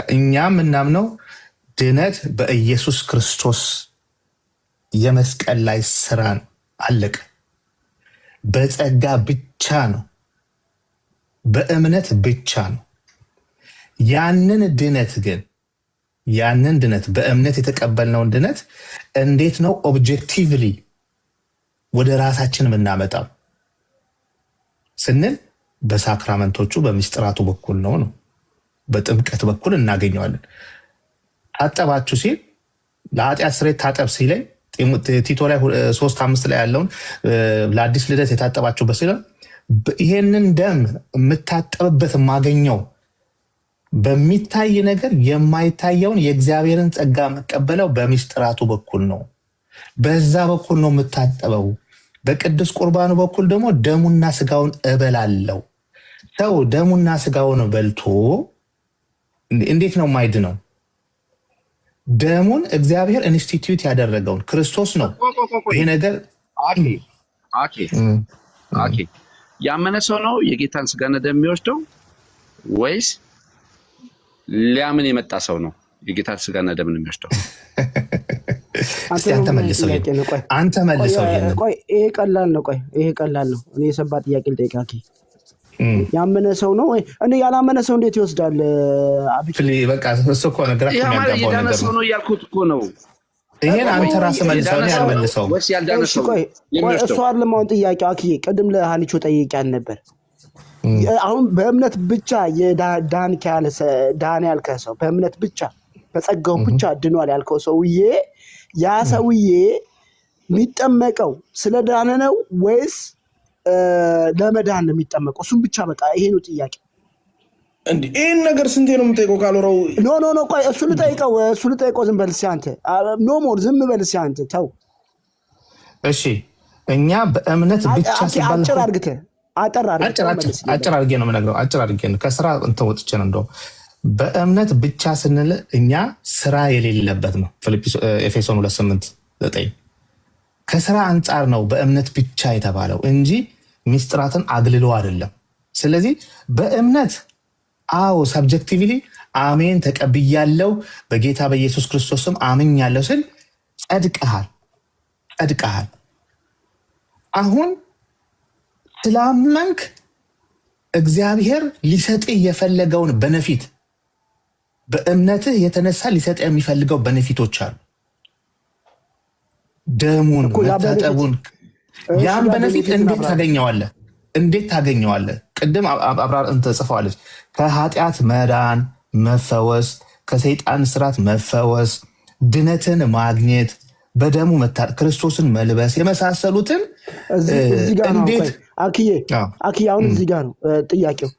እኛም እናምነው ድነት በኢየሱስ ክርስቶስ የመስቀል ላይ ስራን አለቀ። በጸጋ ብቻ ነው፣ በእምነት ብቻ ነው። ያንን ድነት በእምነት የተቀበልነውን ድነት እንዴት ነው ኦብጀክቲቭሊ ወደ ራሳችን የምናመጣው ስንል በሳክራመንቶቹ በሚስጥራቱ በኩል ነው። በጥምቀት በኩል እናገኘዋለን። ታጠባችሁ ሲል ለኃጢአት ስርየት ታጠብ ሲለኝ ቲቶ ላይ 3:5 ላይ ያለውን ለአዲስ ልደት የታጠባችሁበት ሲል ይሄንን ደም የምታጠብበት የማገኘው በሚታይ ነገር የማይታየውን የእግዚአብሔርን ጸጋ መቀበለው በሚስጥራቱ በኩል ነው። በዛ በኩል ነው የምታጠበው። በቅዱስ ቁርባኑ በኩል ደግሞ ደሙና ስጋውን እበላለው። ሰው ደሙና ስጋውን በልቶ እንዴት ነው ማይድ ነው? ደሙን እግዚአብሔር ኢንስቲትዩት ያደረገውን ክርስቶስ ነው። ይሄ ነገር ያመነ ሰው ነው የጌታን ስጋና ደም የሚወስደው ወይስ ሊያምን የመጣ ሰው ነው የጌታን ስጋና ደም የሚወስደው? አንተ መልሰው። ቆይ ይሄ ቀላል ነው። እኔ የሰባ ጥያቄ ልጠይቃኪ። ያመነ ሰው ነው ወይ? እኔ ያላመነ ሰው እንዴት ይወስዳል? በቃ እሱ እኮ ነገር ያዳነ ሰው ነው እያልኩት እኮ ነው። ይሄን አንተ ራስህ መልሰው ነው ያልመልሰው። እሱ አይደለም አሁን ጥያቄው። አኪ ቅድም ለሃኒቾ ጠይቄያት ነበር። አሁን በእምነት ብቻ ዳን ያልከው ሰው በእምነት ብቻ በጸጋው ብቻ ድኗል ያልከው ሰውዬ ያ ሰውዬ የሚጠመቀው ስለ ዳነ ነው ወይስ ለመዳን ነው የሚጠመቀው? እሱም ብቻ በቃ ይሄ ነው ጥያቄ። እንዴ ይሄን ነገር ስንቴ ነው የምጠይቀው? ካልወራው ኖ ቆይ እሱ ልጠይቀው። ዝም በል እስኪ አንተ። ኖ ሞር ዝም በል እስኪ አንተ ተው። እሺ እኛ በእምነት ብቻ ሲባል አጠር አድርጌ ነው የምነግረው። አጭር አድርጌ ነው ከስራ እንትን ወጥቼ ነው እንደው በእምነት ብቻ ስንል እኛ ስራ የሌለበት ነው። ኤፌሶን 2:8-9 ከስራ አንጻር ነው በእምነት ብቻ የተባለው እንጂ ሚስጥራትን አግልሎ አይደለም። ስለዚህ በእምነት ሰብጀክቲቭሊ አሜን ተቀብያለሁ በጌታ በኢየሱስ ክርስቶስም አምኛለሁ ስል ጸድቀሃል። አሁን ስላመንክ እግዚአብሔር ሊሰጥህ የፈለገውን በነፊት በእምነትህ የተነሳ ሊሰጥህ የሚፈልገው በነፊቶች አሉ። ደሙን መታጠቡን ያን በነፊት እንዴት ታገኘዋለህ? ቅድም አብራር ጽፈዋለች። ከኃጢአት መዳን መፈወስ፣ ከሰይጣን ስራት መፈወስ፣ ድነትን ማግኘት፣ በደሙ ክርስቶስን መልበስ የመሳሰሉትን እንዴት አክዬ አሁን እዚህ ጋር ነው ጥያቄው።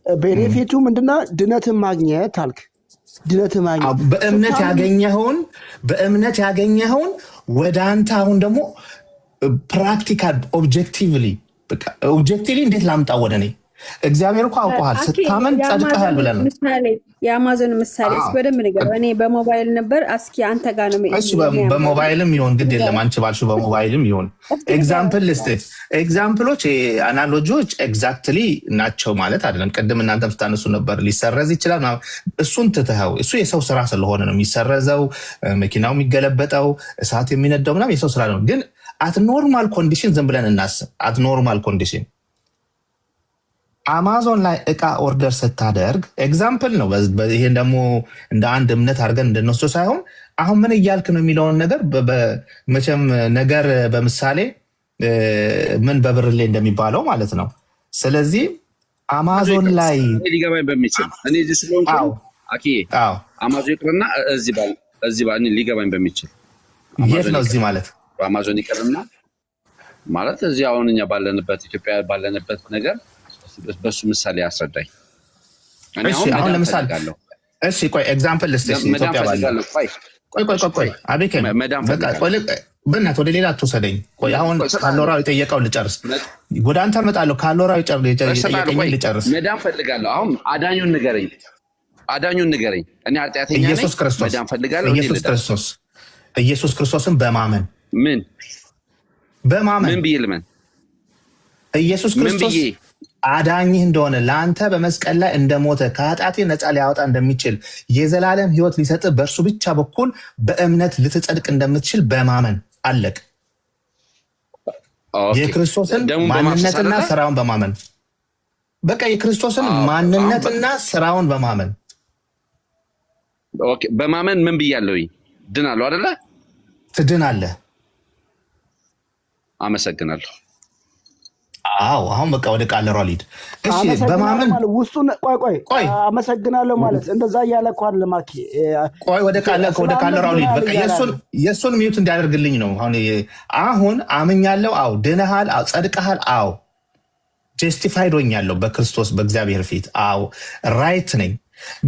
ቤኔፊቱ ምንድና? ድነትን ማግኘት አልክ። ድነትን ማግኘት በእምነት ያገኘኸውን ወደ አንተ አሁን ደግሞ ፕራክቲካል ኦብጀክቲቭሊ እንዴት ላምጣ ወደ እኔ? እግዚአብሔር እኮ አውቀዋል። ስታመን ጸድቀሃል ብለን ነው። የአማዞን ምሳሌ እስኪ በደንብ ንገረው። እኔ በሞባይል ነበር። እስኪ አንተ ጋር ነው። እሺ በሞባይልም ይሁን ግድ የለም አንቺ ባልሽው በሞባይልም ይሁን ኤግዛምፕል ኤግዛምፕሎች አናሎጂዎች ኤግዛክትሊ ናቸው ማለት አይደለም። ቅድም እናንተም ስታነሱ ነበር ሊሰረዝ ይችላል። እሱን ትተኸው እሱ የሰው ስራ ስለሆነ ነው የሚሰረዘው፣ መኪናው የሚገለበጠው፣ እሳት የሚነደው ምናምን የሰው ስራ ነው። ግን አት ኖርማል ኮንዲሽን ዝም ብለን እናስብ። አት ኖርማል ኮንዲሽን አማዞን ላይ እቃ ኦርደር ስታደርግ ኤግዛምፕል ነው። ይሄን ደግሞ እንደ አንድ እምነት አድርገን እንድንወስደው ሳይሆን አሁን ምን እያልክ ነው የሚለውን ነገር መቼም ነገር በምሳሌ ምን በብርሌ እንደሚባለው ማለት ነው። ስለዚህ አማዞን ላይ ሊገባኝ በሚችል እኔ እዚህ ስለሆንኩ አማዞን ይቅርና እዚህ ባል ሊገባኝ በሚችል የት ነው እዚህ ማለት አማዞን ይቅርና ማለት እዚህ አሁን እኛ ባለንበት ኢትዮጵያ ባለንበት ነገር በሱ ምሳሌ ያስረዳኝ። አሁን ለምሳሌ ቆይ ኤግዛምፕል ልስጥሽ። ኢትዮጵያ ባለ ቆይ አቤት በእናትህ ወደ ሌላ አትወሰደኝ። ቆይ አሁን ካሎራው የጠየቀው ልጨርስ፣ ወደ አንተ እመጣለሁ። ካሎራው የጠየቀኝ ልጨርስ። መዳን ፈልጋለሁ። አሁን አዳኙን ንገረኝ። እኔ ኃጢአተኛ ነኝ። መዳን ፈልጋለሁ። ኢየሱስ ክርስቶስን በማመን ምን ብዬ ልመን? ኢየሱስ ክርስቶስ አዳኝህ እንደሆነ ለአንተ በመስቀል ላይ እንደሞተ ከኃጢአቴ ነፃ ሊያወጣ እንደሚችል የዘላለም ሕይወት ሊሰጥ በእርሱ ብቻ በኩል በእምነት ልትጸድቅ እንደምትችል በማመን አለቅ። የክርስቶስን ማንነትና ስራውን በማመን በቃ የክርስቶስን ማንነትና ስራውን በማመን ኦኬ። በማመን ምን ብያለሁ? ድናለሁ አይደለ? ትድናለህ። አመሰግናለሁ። አዎ አሁን በቃ ወደ ቃል ሯሊድ። እሺ በማመን ውስጡን ቆይ አመሰግናለሁ ማለት እንደዛ እያለ እኮ አይደል ማኪ። ቆይ ወደ ቃል ሯሊድ። በቃ የሱን ሚዩት እንዲያደርግልኝ ነው። አሁን አምኛለሁ። አዎ ድነሃል። አዎ ጸድቀሃል። አዎ ጀስቲፋይድ ሆኛለሁ በክርስቶስ በእግዚአብሔር ፊት። አዎ ራይት ነኝ።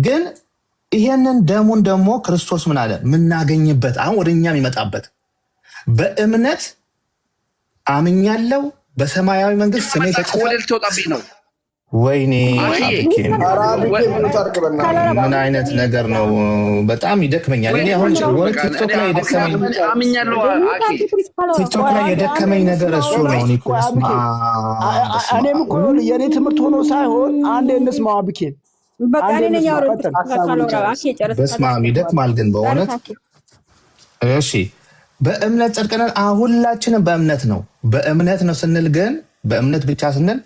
ግን ይሄንን ደሙን ደግሞ ክርስቶስ ምን አለ? ምናገኝበት አሁን ወደኛ የሚመጣበት በእምነት አምኛለሁ በሰማያዊ መንግስት ስሜ ተጽፏል። ልትወጣብኝ ነው። ወይኔ ምን አይነት ነገር ነው? በጣም ይደክመኛል። እኔ አሁን ቲክቶክ ላይ የደከመኝ ነገር እሱ ነው። እኔም እኮ የኔ ትምህርት ሆኖ ሳይሆን አንድ እንስማው አብኬን በስመ አብ ይደክማል ግን በእውነት እሺ። በእምነት ጸድቀናል። ሁላችንም በእምነት ነው። በእምነት ነው ስንል ግን በእምነት ብቻ ስንል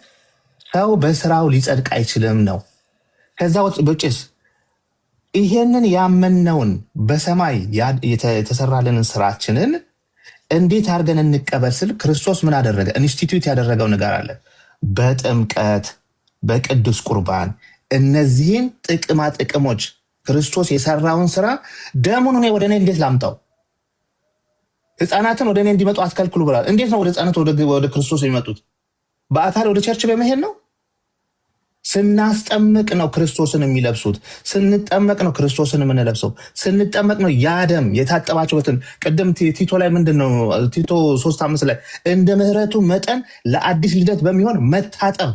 ሰው በስራው ሊጸድቅ አይችልም ነው። ከዛ ውጭስ ይሄንን ያመነውን በሰማይ የተሰራልንን ስራችንን እንዴት አድርገን እንቀበል ስል ክርስቶስ ምን አደረገ? ኢንስቲትዩት ያደረገው ነገር አለ። በጥምቀት በቅዱስ ቁርባን እነዚህን ጥቅማ ጥቅሞች ክርስቶስ የሰራውን ስራ ደሙን እኔ ወደ እኔ እንዴት ላምጣው? ህፃናትን ወደ እኔ እንዲመጡ አትከልክሉ ብሏል። እንዴት ነው ወደ ህፃናት ወደ ክርስቶስ የሚመጡት? በአካል ወደ ቸርች በመሄድ ነው። ስናስጠምቅ ነው ክርስቶስን የሚለብሱት። ስንጠመቅ ነው ክርስቶስን የምንለብሰው። ስንጠመቅ ነው ያ ደም የታጠባችሁበትን ቅድም ቲቶ ላይ ምንድን ነው ቲቶ 3:5 ላይ እንደ ምህረቱ መጠን ለአዲስ ልደት በሚሆን መታጠብ።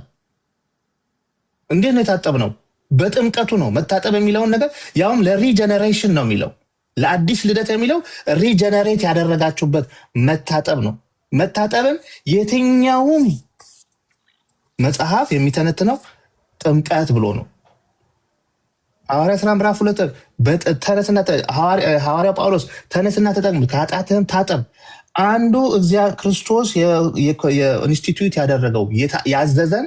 እንዴት ነው የታጠብ ነው? በጥምቀቱ ነው። መታጠብ የሚለውን ነገር ያውም ለሪጀነሬሽን ነው የሚለው። ለአዲስ ልደት የሚለው ሪጀነሬት ያደረጋችሁበት መታጠብ ነው። መታጠብን የትኛውም መጽሐፍ የሚተነትነው ጥምቀት ብሎ ነው። ሐዋርያት ሥራ ምዕራፍ 2 ሐዋርያው ጳውሎስ ተነስና ተጠቅም ከኃጢአትህም ታጠብ። አንዱ እግዚአብሔር ክርስቶስ የኢንስቲትዩት ያደረገው ያዘዘን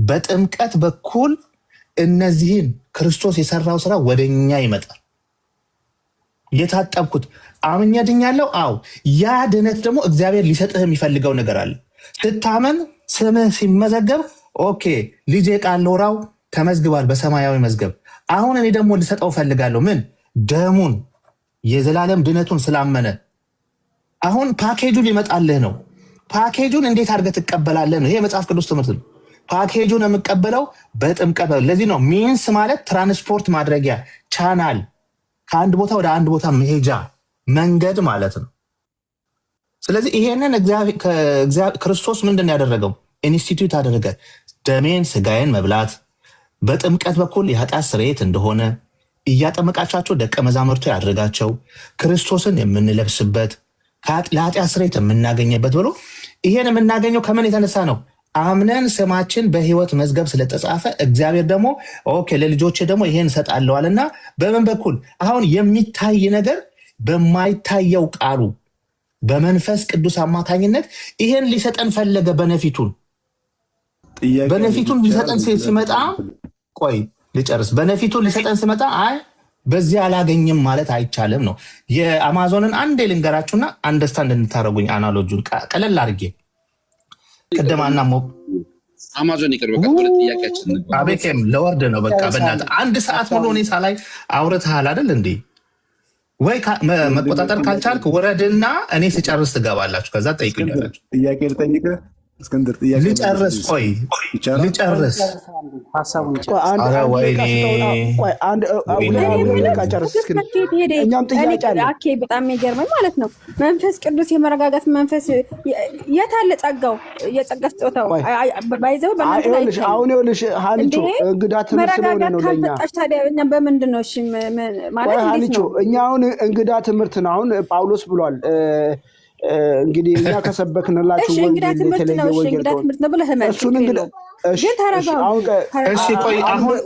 በጥምቀት በኩል እነዚህን ክርስቶስ የሰራው ስራ ወደኛ ይመጣል። የታጠብኩት አምኜ ድኛለሁ። አዎ ያ ድነት ደግሞ እግዚአብሔር ሊሰጥህ የሚፈልገው ነገር አለ። ስታመን ስምህ ሲመዘገብ ኦኬ ልጄ ቃሎራው ተመዝግቧል በሰማያዊ መዝገብ። አሁን እኔ ደግሞ ልሰጠው ፈልጋለሁ። ምን? ደሙን የዘላለም ድነቱን ስላመነ አሁን ፓኬጁን ሊመጣልህ ነው። ፓኬጁን እንዴት አድርገህ ትቀበላለህ ነው። ይሄ የመጽሐፍ ቅዱስ ትምህርት ነው። ፓኬጁን የምቀበለው በጥምቀት። ለዚህ ነው ሚንስ ማለት ትራንስፖርት ማድረጊያ ቻናል፣ ከአንድ ቦታ ወደ አንድ ቦታ መሄጃ መንገድ ማለት ነው። ስለዚህ ይሄንን ክርስቶስ ምንድን ያደረገው? ኢንስቲትዩት አደረገ። ደሜን ስጋዬን መብላት በጥምቀት በኩል የኃጢአት ስርየት እንደሆነ እያጠመቃቻቸው ደቀ መዛሙርቱ ያደረጋቸው ክርስቶስን የምንለብስበት ለኃጢአት ስርየት የምናገኝበት ብሎ ይሄን የምናገኘው ከምን የተነሳ ነው? አምነን ስማችን በሕይወት መዝገብ ስለተጻፈ እግዚአብሔር ደግሞ ኦኬ ለልጆቼ ደግሞ ይሄን እሰጣለዋልና በምን በኩል አሁን የሚታይ ነገር በማይታየው ቃሉ በመንፈስ ቅዱስ አማካኝነት ይሄን ሊሰጠን ፈለገ። በነፊቱን ሊሰጠን ሲመጣ ቆይ ልጨርስ። በነፊቱን ሊሰጠን ሲመጣ አይ በዚህ አላገኝም ማለት አይቻልም ነው። የአማዞንን አንዴ ልንገራችሁና አንደርስታንድ እንድታደርጉኝ አናሎጂውን ቀለል አድርጌ ቅድማና አማዞን ይቅር። በቃ ሁለት ጥያቄያችን አቤኬም ለወርድ ነው። በቃ በእናትህ አንድ ሰዓት ሙሉ እኔ ሳላይ አውርተሃል አይደል እንዴ? ወይ መቆጣጠር ካልቻልክ ወረድና እኔ ስጨርስ ትገባላችሁ። ከዛ ጠይቁኛላችሁ። ጥያቄ ልጠይቅህ እስክንድር። ልጨርስ። ቆይ ልጨርስ። ኧረ ወይኔ በጣም የሚገርመኝ ማለት ነው መንፈስ ቅዱስ የመረጋጋት መንፈስ የት አለ? ጸጋው የጸጋ ስጦታው ባይዘው አሁን ይኸውልሽ ሀኒቾ እንግዳ ትምህርት ስለሆነ ነው ለእኛ። ታዲያ እኛ በምንድን ነው እሺ ማለት እንዴት ነው? እኛ አሁን እንግዳ ትምህርት ነው። አሁን ጳውሎስ ብሏል እንግዲህ እኛ ከሰበክንላችሁ ወንጌል የተለየ ወንጌል እሱን እንግዲህ እሺ ቆይ አሁን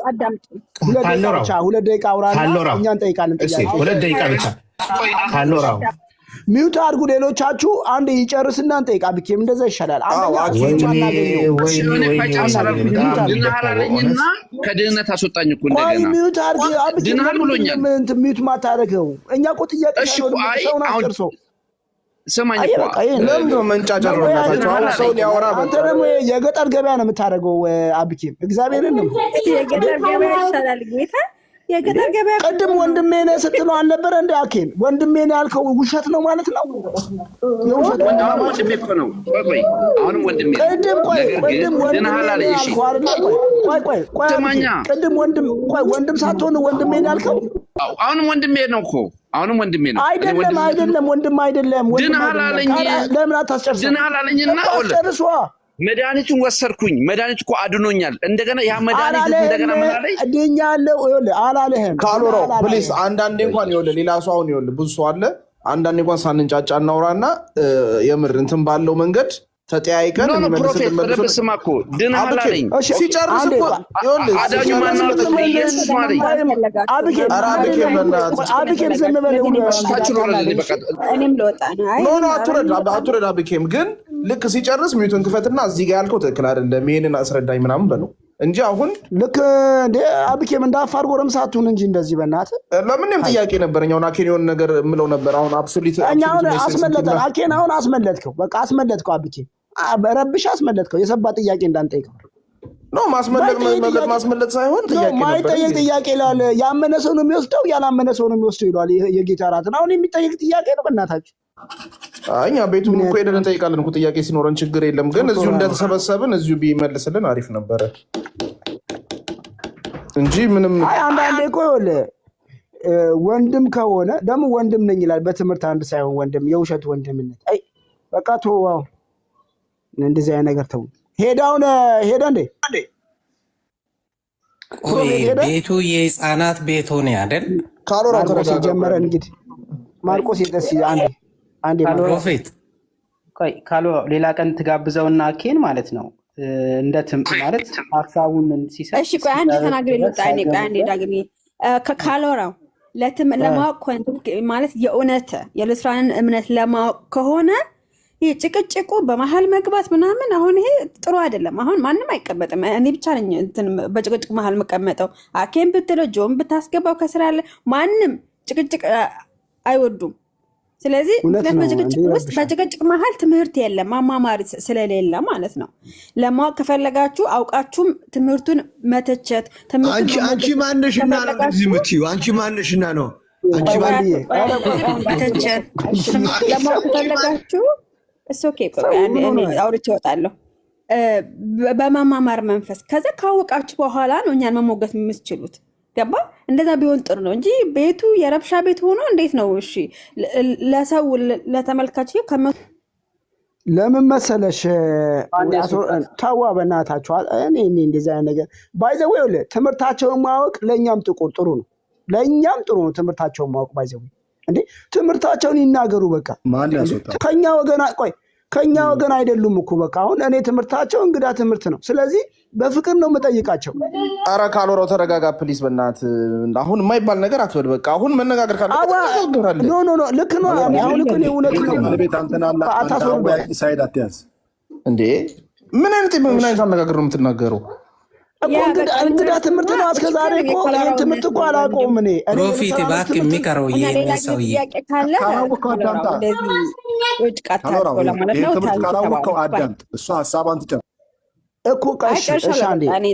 ሁለት ደቂቃ አውራና እኛ እንጠይቃለን። ሁለት ደቂቃ ብቻ ካሎራው ሚውት አድርጉ። ሌሎቻችሁ አንድ ይጨርስና እንጠይቃ። ቢኬም እንደዛ ይሻላል። ከድህነት አስወጣኝ እኮ እንደገና ሚውት አድርግ። ድናል ብሎኛል። ሚውት ማታረገው እኛ እኮ ጥያቄ ሰው ናጨርሶ ሰማኝ እኮ ለምን ነው መንጫጫ ነው? ሰው ሊያወራ አንተ ደግሞ የገጠር ገበያ ነው የምታደርገው። አብኬም እግዚአብሔርን ነው የገጠር ገበያ ይሻላል ጌታ የገጠር ገበያ ቅድም ወንድሜ ነህ ስትለው አልነበረ እንደ አኬን ወንድሜ ነህ ያልከው ውሸት ነው ማለት ነው። የውሸት ወንድሜ እኮ ነው። ቆይ አሁንም ወንድሜ ቅድም ወንድሜ ያልከው አይደል? ቆይ ሰማኛ ቅድም ወንድም ሳትሆን ወንድሜ ነህ ያልከው አሁንም ወንድሜ ነው እኮ አሁንም ወንድሜ ነው። አይደለም ወንድም አይደለም። ድንሃል አለኝ። ለምን አታስጨርሰው? ድንሃል አለኝና አታስጨርሷ። መድኃኒቱን ወሰድኩኝ። መድኃኒቱ እኮ አድኖኛል። እንደገና ያ መድኃኒት እንደገና ምን አለኝ? ድኛለሁ አላለህም። ካሎሮ ፕሊስ አንዳንዴ እንኳን ይኸውልህ ሌላ ሰው አሁን ይኸውልህ ብዙ ሰው አለ። አንዳንዴ እንኳን ሳንንጫጫ እናውራና የምር እንትን ባለው መንገድ ተጠያይቀን ፕሮፌት ስማ እኮ ድንሃል አለኝ። ሲጨርስ እኮ ይኸውልህ አዳኙ ማነው? ኢየሱስ ማለት አብኬም ዝም በል እኔም ልወጣ ነው። ኖ አትውረድ አብኬም ግን ልክ ሲጨርስ ሚዩቱን ክፈትና እዚህ ጋር ያልከው ትክክል አይደለም ይሄንን አስረዳኝ ምናምን በለው እንጂ አሁን ልክ እንደ አብኬም እንደ አፋር ጎረምሳ አትሁን እንጂ እንደዚህ በእናትህ። ለምንም ጥያቄ ነበረኝ። አሁን አኬን የሆነ ነገር የምለው ነበር። አሁን አብሶሉት አሁን አስመለጠን። አኬን አሁን አስመለጥከው። በቃ አስመለጥከው። አብኬም ረብሽ አስመለጥከው። የሰባ ጥያቄ እንዳንጠይቀው ኖ ማስመለጥ ሳይሆን ጥያቄ ነበር። ማይጠየቅ ጥያቄ ይላል። ያመነ ሰው ነው የሚወስደው፣ ያላመነ ሰው ነው የሚወስደው ይላል የጌታ እራትን። አሁን የሚጠየቅ ጥያቄ ነው በእናታችሁ። እኛ ቤቱ እኮ ሄደን እንጠይቃለን እኮ ጥያቄ ሲኖረን ችግር የለም። ግን እዚሁ እንደተሰበሰብን እዚሁ ቢመልስልን አሪፍ ነበረ እንጂ ምንም አንዳንዴ እኮ ይኸውልህ ወንድም ከሆነ ደግሞ ወንድም ነኝ ይላል። በትምህርት አንድ ሳይሆን ወንድም የውሸት ወንድምነት። አይ በቃ ተወው። እንደዚህ አይነት ነገር ተው። ሄደ እንዴ? ቤቱ የህፃናት ቤት ሆነ አይደል? ካሎራ ጀመረ እንግዲህ ማርቆስ ይደስ አንዴ ፕሮፌት ቆይ ካሎ ሌላ ቀን ትጋብዘውና ኬን ማለት ነው እንደ ማለት ሐሳቡን ሲሰጥ እሺ ቆይ አንዴ ተናግሬ ልውጣ። እኔ ቆይ አንዴ ዳግሜ ከካሎራው ለማወቅ ማለት የእውነት የሉትራንን እምነት ለማወቅ ከሆነ ይሄ ጭቅጭቁ በመሀል መግባት ምናምን አሁን ይሄ ጥሩ አይደለም። አሁን ማንም አይቀመጥም። እኔ ብቻ ነኝ እንትን በጭቅጭቅ መሀል መቀመጠው። አኬን ብትለው ጆን ብታስገባው ከስራ ያለ ማንም ጭቅጭቅ አይወዱም። ስለዚህ በጭቅጭቅ መሀል ትምህርት የለም፣ ማማማር ስለሌለ ማለት ነው። ለማወቅ ከፈለጋችሁ አውቃችሁም ትምህርቱን መተቸት አንቺ ማነሽና ነው እንደዚህ የምትይው? አንቺ ማነሽና ነው? አንቺ መተቸት ለማወቅ ከፈለጋችሁ ኦኬ አውርቼ እወጣለሁ። በማማማር መንፈስ ከዛ ካወቃችሁ በኋላ ነው እኛን መሞገት የምትችሉት። ገባ? እንደዛ ቢሆን ጥሩ ነው እንጂ ቤቱ የረብሻ ቤት ሆኖ እንዴት ነው? እሺ ለሰው ለተመልካች ለምን መሰለሽ ታዋ በእናታችሁ እኔ እንደዚህ አይነት ነገር ባይዘው ይኸውልህ ትምህርታቸውን ማወቅ ለእኛም ጥሩ ነው። ለእኛም ጥሩ ነው ትምህርታቸውን ማወቅ ባይዘው እንዴ ትምህርታቸውን ይናገሩ። በቃ ከኛ ወገን አይደሉም እኮ በቃ አሁን እኔ ትምህርታቸው እንግዳ ትምህርት ነው። ስለዚህ በፍቅር ነው የምጠይቃቸው። ኧረ ካሎራው ተረጋጋ ፕሊስ በእናትህ። አሁን የማይባል ነገር አትበል። በቃ አሁን መነጋገር ካለ ኖ ልክ ነው። አሁን ልክ ነው። እውነት ነው። ሳይድ አትያዝ እንዴ! ምን አይነት አነጋገር ነው የምትናገረው? እንግዳ ትምህርት ነው። እስከዛሬ እኮ ትምህርት እኮ አላውቀውም እኔ ፕሮፊት እባክህ የሚቀረው ሰውዬ ካላወቀው አዳምጥ። እሷ ሀሳቧን ትጨርስ እኮ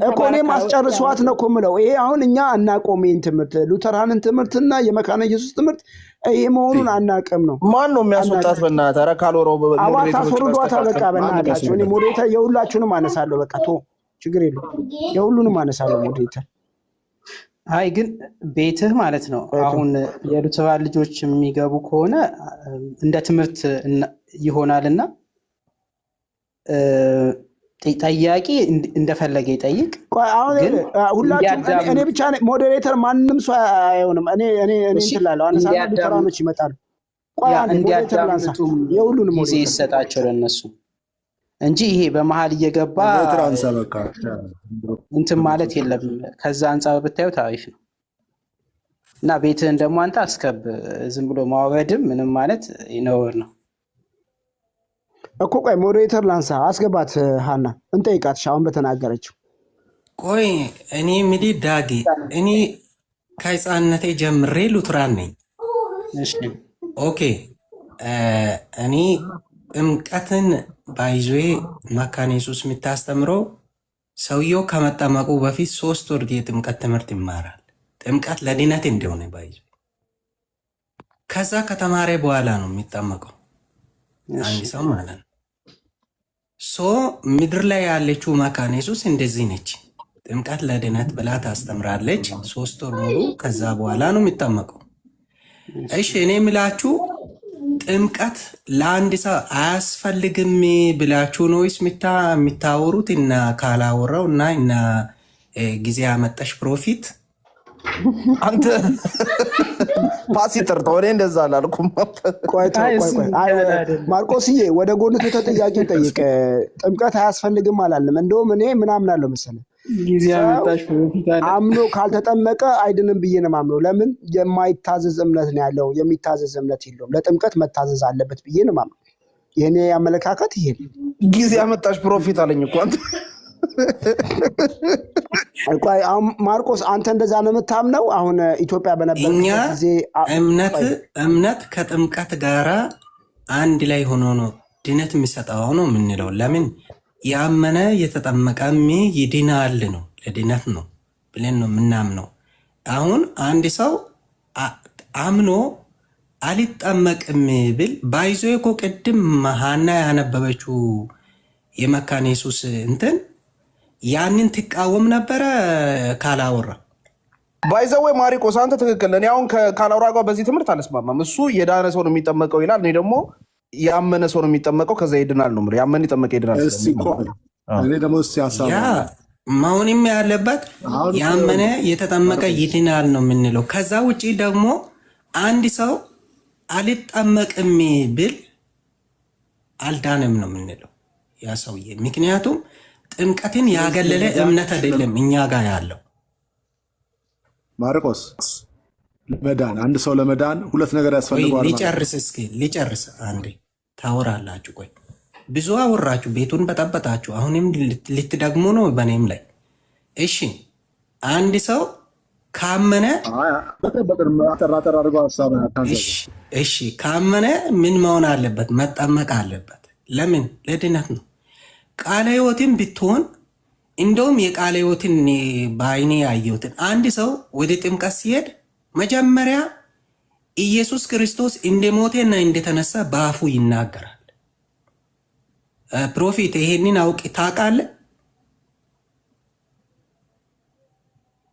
እኮ እኔ ማስጨርሷት ነው እኮ የምለው። ይሄ አሁን እኛ አናውቀውም ይህን ትምህርት ሉተራንን ትምህርትና የመካነ ኢየሱስ ትምህርት ይሄ መሆኑን አናውቅም ነው። ማን ነው የሚያስወጣት? በእናትህ ኧረ ካሎራው አስወርዷታ። በቃ በእናታችሁ እኔ ሞዴሬተር የሁላችሁንም አነሳለሁ። በቃ ችግር የለም የሁሉንም አነሳለሁ ሞዴሬተር። አይ ግን ቤትህ ማለት ነው አሁን የሉተራን ልጆች የሚገቡ ከሆነ እንደ ትምህርት ይሆናልና ጠያቂ እንደፈለገ ይጠይቅ። አሁን ሁላችሁም እኔ ብቻ ሞዴሬተር ማንም ሰው አይሆንም። እኔ እንትላለሁ አነሳለሁ። ሉተራኖች ይመጣሉ። እንዲያዳምጡ ጊዜ ይሰጣቸው ለነሱ እንጂ ይሄ በመሀል እየገባ እንትን ማለት የለም። ከዛ አንጻር ብታዩት አሪፍ ነው እና ቤትህን ደግሞ አንተ አስከብ። ዝም ብሎ ማውረድም ምንም ማለት ይነውር ነው እኮ። ቆይ ሞዴሬተር ላንሳ፣ አስገባት ሀና እንጠይቃትሽ አሁን በተናገረችው። ቆይ እኔ እንግዲህ ዳጊ እኔ ከህፃንነቴ ጀምሬ ሉትራን ነኝ። እሺ ኦኬ። እኔ ጥምቀትን ባይዞዬ መካነ ኢየሱስ የምታስተምረው ሰውየው ከመጠመቁ በፊት 3 ወር የጥምቀት ትምህርት ይማራል። ጥምቀት ለድነት እንደሆነ ባይዞ ከዛ ከተማረ በኋላ ነው የሚጠመቀው አንድ ሰው ማለት ነው። ምድር ላይ ያለችው መካነ ኢየሱስ እንደዚህ ነች። ጥምቀት ለድነት ብላ ታስተምራለች 3 ወር ሙሉ። ከዛ በኋላ ነው የሚጠመቀው። እሺ እኔ የምላችሁ ጥምቀት ለአንድ ሰው አያስፈልግም ብላችሁ ነው የሚታወሩት? እና ካላወራው እና ጊዜ ያመጣሽ ፕሮፊት አንተ ፓሲተር ተወሬ እንደዛ አላልኩም። ቆይ ማርቆስዬ ወደ ጎን ተጠያቂ ጠይቅ። ጥምቀት አያስፈልግም አላለም። እንደውም እኔ ምናምን አለው መሰለህ ጊዜ ያመጣሽ ፕሮፊት አለ። አምኖ ካልተጠመቀ አይድንም ብዬ ነው የማምነው። ለምን የማይታዘዝ እምነት ነው ያለው፣ የሚታዘዝ እምነት የለውም። ለጥምቀት መታዘዝ አለበት ብዬ ነው የማምነው። የኔ አመለካከት ይሄ ነው። ጊዜ ያመጣሽ ፕሮፊት አለኝ እኮ አንተ። ቆይ ማርቆስ አንተ እንደዛ ነው የምታምነው? አሁን ኢትዮጵያ በነበረበት ጊዜ እምነት ከጥምቀት ጋራ አንድ ላይ ሆኖ ነው ድነት የሚሰጠው ነው የምንለው። ለምን ያመነ የተጠመቀም ይድናል ነው፣ ለድነት ነው ብለን ነው የምናምነው። አሁን አንድ ሰው አምኖ አልጠመቅም ብል ባይዞ እኮ ቅድም ሀና ያነበበችው የመካነ ኢየሱስ እንትን ያንን ትቃወም ነበረ ካላወራ ባይዘው ማሪቆስ አንተ ትክክል። እኔ አሁን ካላወራ ጋር በዚህ ትምህርት አልስማማም። እሱ የዳነ ሰው ነው የሚጠመቀው ይላል። እኔ ደግሞ ያመነ ሰው ነው የሚጠመቀው ከዛ ይድናል ነው። ያመነ ይጠመቀ ይድናል። እኔ ደግሞ ያ መሆንም ያለበት ያመነ የተጠመቀ ይድናል ነው የምንለው። ከዛ ውጪ ደግሞ አንድ ሰው አልጠመቅም ብል አልዳንም ነው የምንለው ያ ሰውዬ። ምክንያቱም ጥምቀትን ያገለለ እምነት አይደለም እኛ ጋር ያለው። ማርቆስ ለመዳን አንድ ሰው ለመዳን 2 ነገር ያስፈልገዋል። ሊጨርስ አንዴ ታወራላችሁ። ቆይ ብዙ አወራችሁ፣ ቤቱን በጠበጣችሁ። አሁንም ልትደግሙ ነው በኔም ላይ። እሺ አንድ ሰው ካመነ እሺ ካመነ ምን መሆን አለበት? መጠመቅ አለበት። ለምን? ለድነት ነው። ቃለ ሕይወትን ብትሆን እንደውም የቃለ ሕይወትን በአይኔ ያየሁትን አንድ ሰው ወደ ጥምቀት ሲሄድ መጀመሪያ ኢየሱስ ክርስቶስ እንደሞተና እንደተነሳ በአፉ ይናገራል። ፕሮፊት ይሄንን አውቅ ታውቃለህ?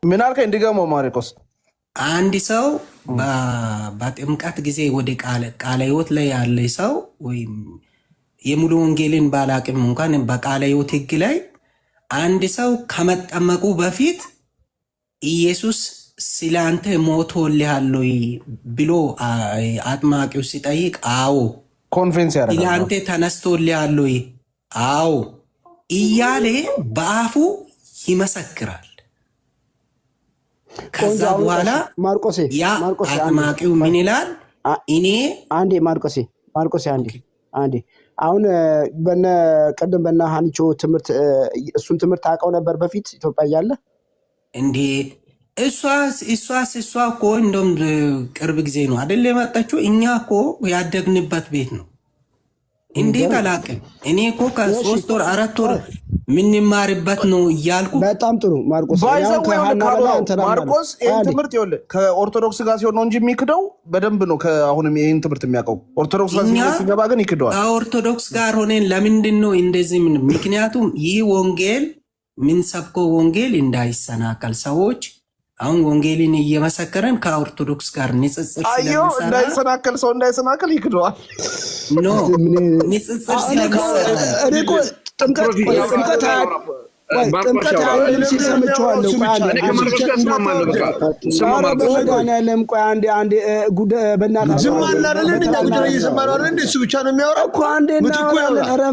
ምን አልከኝ? እንዲገመው ማሪቆስ አንድ ሰው በጥምቀት ጊዜ ወደ ቃለ ሕይወት ላይ ያለ ሰው ወይም የሙሉ ወንጌልን ባላቅም እንኳን በቃለ ሕይወት ሕግ ላይ አንድ ሰው ከመጠመቁ በፊት ኢየሱስ ስላንተ ሞቶልሃል ብሎ አጥማቂው ሲጠይቅ አዎ፣ ኮንፌንስ ያደርጋል። ስላንተ ተነስቶልሃል አዎ እያለ በአፉ ይመሰክራል። ከዛ በኋላ ያ አጥማቂው ምን ይላል? እኔ አንዴ ማርቆሴ አንዴ አሁን ቅድም በና ሀኒቾ ትምህርት እሱን ትምህርት አውቀው ነበር በፊት ኢትዮጵያ እያለ እንዴ? እሷ እኮ እንደውም ቅርብ ጊዜ ነው አይደል የመጣችው። እኛ እኮ ያደግንበት ቤት ነው። እንዴት አላውቅም። እኔ እኮ ከ3 ወር 4 ወር ምንማርበት ነው እያልኩ። በጣም ጥሩ ማርቆስ። ማርቆስ ይህን ትምህርት ይኸውልህ ከኦርቶዶክስ ጋር ሲሆን ነው እንጂ የሚክደው በደንብ ነው። አሁንም ይህን ትምህርት የሚያውቀው ኦርቶዶክስ ጋር ሲገባ ግን ይክደዋል። ከኦርቶዶክስ ጋር ሆነን ለምንድን ነው እንደዚህ? ምክንያቱም ይህ ወንጌል የምንሰብከው ወንጌል እንዳይሰናከል ሰዎች አሁን ወንጌልን እየመሰከረን ከኦርቶዶክስ ጋር ንጽጽር እንዳይሰናከል ሰው እንዳይሰናከል ይክደዋል። ኖ ንጽጽር ስለሚሰራ ጥምቀት አይደለም ሲል ሰምቼዋለሁ። እኔ ከማርቆስ ጋር እስማማለሁ። በቃ ስማ ማርቆስ በመድኃኒዓለም ቆይ አንዴ ጉድ በእናትህ ዝም አለ አይደል? እንዴ ቁጭ ብለን እየሰማን አይደል? እንዴ እሱ ብቻ ነው የሚያወራው እኮ አንዴ እናወራለን። ኧረ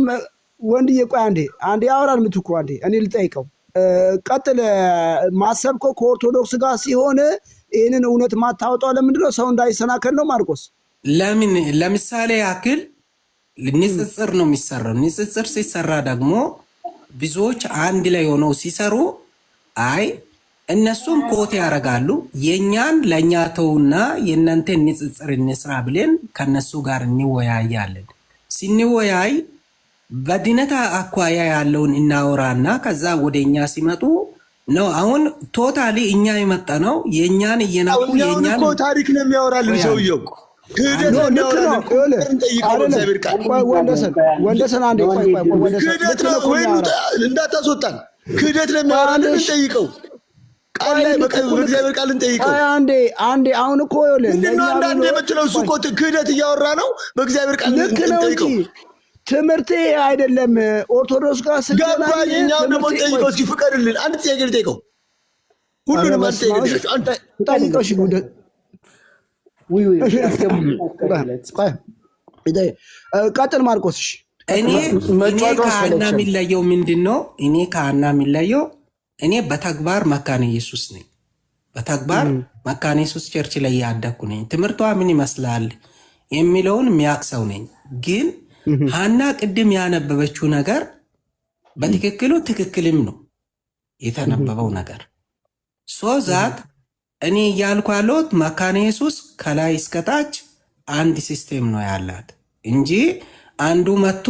ወንድዬ ቆይ አንዴ ያወራል። ምትኩ አንዴ እኔ ልጠይቀው። ቀጥል። ማሰብ እኮ ከኦርቶዶክስ ጋር ሲሆን ይህንን እውነት ማታወጣው ለምንድን ነው? ሰው እንዳይሰናከል ነው ማርቆስ። ለምን ለምሳሌ ያክል ንጽጽር ነው የሚሰራው። ንጽጽር ሲሰራ ደግሞ ብዙዎች አንድ ላይ ሆነው ሲሰሩ አይ እነሱም ኮት ያደርጋሉ፣ የኛን ለእኛ ተውና የእናንተን ንጽጽር እንስራ ብለን ከነሱ ጋር እንወያያለን። ስንወያይ በድነት አኳያ ያለውን እናወራና ከዛ ወደ እኛ ሲመጡ ነው። አሁን ቶታሊ እኛ የመጣ ነው የእኛን እየናቁ የእኛን ታሪክ ነው የሚያወራልን ሰውየው። ወንደሰን አንዴ ክህደት ነው ወይም እንዳታስወጣን። ክህደት ነው የሚያወራልን እንጠይቀው። ቃል ላይ በእግዚአብሔር ቃል እንጠይቀው። አንዴ አሁን እኮ ምንድነው አንዳንዴ የምትለው? እሱ እኮ ክህደት እያወራ ነው። በእግዚአብሔር ቃል እንጠይቀው። ትምህርቴ አይደለም ኦርቶዶክስ ጋር ገባኝ። እኛውን ደግሞ ጠይቀው እስኪ ፍቀድልን። አንድ ጥያቄ ልጠይቀው። ሁሉንም አንድ ጥያቄ ጠይቀው። ቀጥል ማርቆስ። እኔ ከአና የሚለየው ምንድን ነው? እኔ ከአና የሚለየው እኔ በተግባር መካነ ኢየሱስ ነኝ። በተግባር መካነ ኢየሱስ ቸርች ላይ ያደግኩ ነኝ። ትምህርቷ ምን ይመስላል የሚለውን የሚያውቅ ሰው ነኝ። ግን ሀና ቅድም ያነበበችው ነገር በትክክሉ ትክክልም ነው የተነበበው ነገር ሶዛት እኔ እያልኩ ያለሁት መካነ ኢየሱስ ከላይ እስከታች አንድ ሲስቴም ነው ያላት እንጂ አንዱ መጥቶ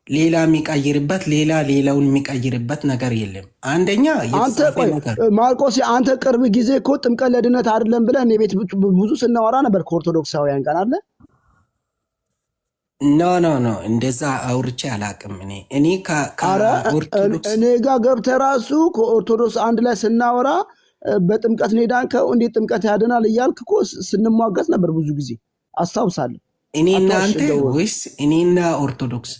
ሌላ የሚቀይርበት ሌላውን የሚቀይርበት ነገር የለም። አንደኛ ማርቆስ አንተ ቅርብ ጊዜ እኮ ጥምቀት ለድነት አይደለም ብለህ እኔ ቤት ብዙ ስናወራ ነበር ከኦርቶዶክሳውያን ጋር አለ። ኖ እንደዛ አውርቼ አላቅም። እኔ ከኦርቶዶክስ እኔ ጋር ገብተህ ራሱ ከኦርቶዶክስ አንድ ላይ ስናወራ በጥምቀት ነው የዳንከው፣ እንዴት ጥምቀት ያድናል እያልክ እኮ ስንሟገት ነበር ብዙ ጊዜ አስታውሳለሁ። እኔና አንተ ወይስ እኔና ኦርቶዶክስ?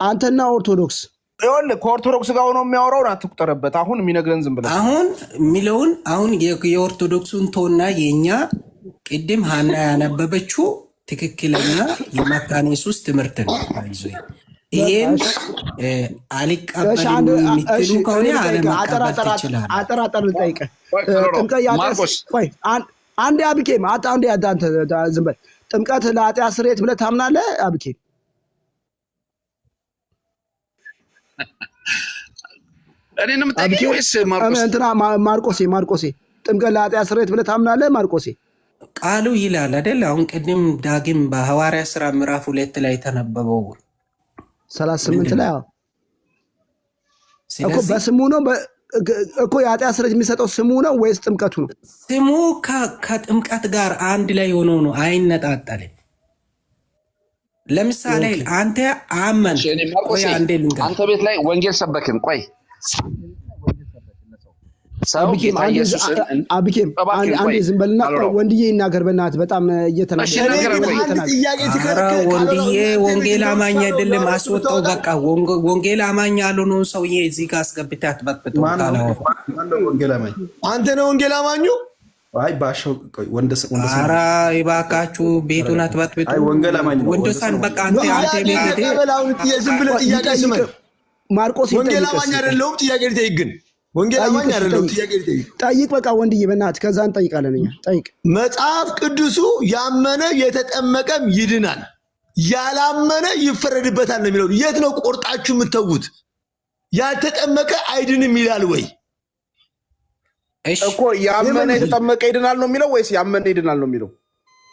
አንተና ኦርቶዶክስ። ይኸውልህ ከኦርቶዶክስ ጋር ሆኖ የሚያወራውን አትቁጠረበት። አሁን የሚነግረን ዝም ብለህ አሁን የሚለውን አሁን የኦርቶዶክሱን ቶና የኛ ቅድም ሀና ያነበበችው ትክክለኛ የመካነ ኢየሱስ ትምህርት ነው። ይሄን አልቀበልም የሚትሉ ከሆነ አለመቀበል ትችላለህ። አጠራጠር ልጠይቅህ። አንዴ አብኬም አንዴ አንተ ዝም በል። ጥምቀት ለኃጢአት ስርየት ብለህ ታምናለህ አብኬም? እኔን የምጠይቀኝ ወይስ ማርቆስ? እንትና ማርቆሴ ጥምቀት ለኃጢአት ስርየት ብለህ ታምናለህ ማርቆሴ? ቃሉ ይላል አይደል? አሁን ቅድም ዳግም በሐዋርያ ሥራ ምዕራፍ 2 ላይ ተነበበው 38 ላይ እኮ በስሙ ነው እኮ የኃጢአት ስርየት የሚሰጠው ስሙ ነው ወይስ ጥምቀቱ ነው? ስሙ ከጥምቀት ጋር አንድ ላይ ሆኖ ነው፣ አይነጣጠልም። ለምሳሌ አንተ አመን አንተ ቤት ላይ ወንጌል ሰበክን። ቆይ አብኬም አንዴ ዝም በልና ወንድዬ ይናገር በእናትህ። በጣም ወንድዬ ወንጌል አማኝ አይደለም፣ አስወጣው በቃ። ወንጌል አማኝ ያልሆነውን ሰውዬ እዚህ ጋር አስገብተህ አትበጥብጠው። አንተ ነው ወንጌል አማኙ? ኧረ እባካችሁ ቤቱን አትበጥብጡ። ወንዶሳን በቃ አንተ ቤት ዝም ብለህ ጥያቄ ስመን ማርቆስ ወንጌል አማኝ አይደለሁም ጥያቄ ልጠይቅ ግን ወንጌል አማኝ አይደለም። ጥያቄ ጠይቅ በቃ ወንድዬ በእናትህ፣ ከዛ እንጠይቃለን እኛ። ጠይቅ። መጽሐፍ ቅዱሱ ያመነ የተጠመቀም ይድናል፣ ያላመነ ይፈረድበታል ነው የሚለው። የት ነው ቆርጣችሁ የምትተዉት? ያልተጠመቀ አይድንም ይላል ወይ እኮ? ያመነ የተጠመቀ ይድናል ነው የሚለው ወይስ ያመነ ይድናል ነው የሚለው?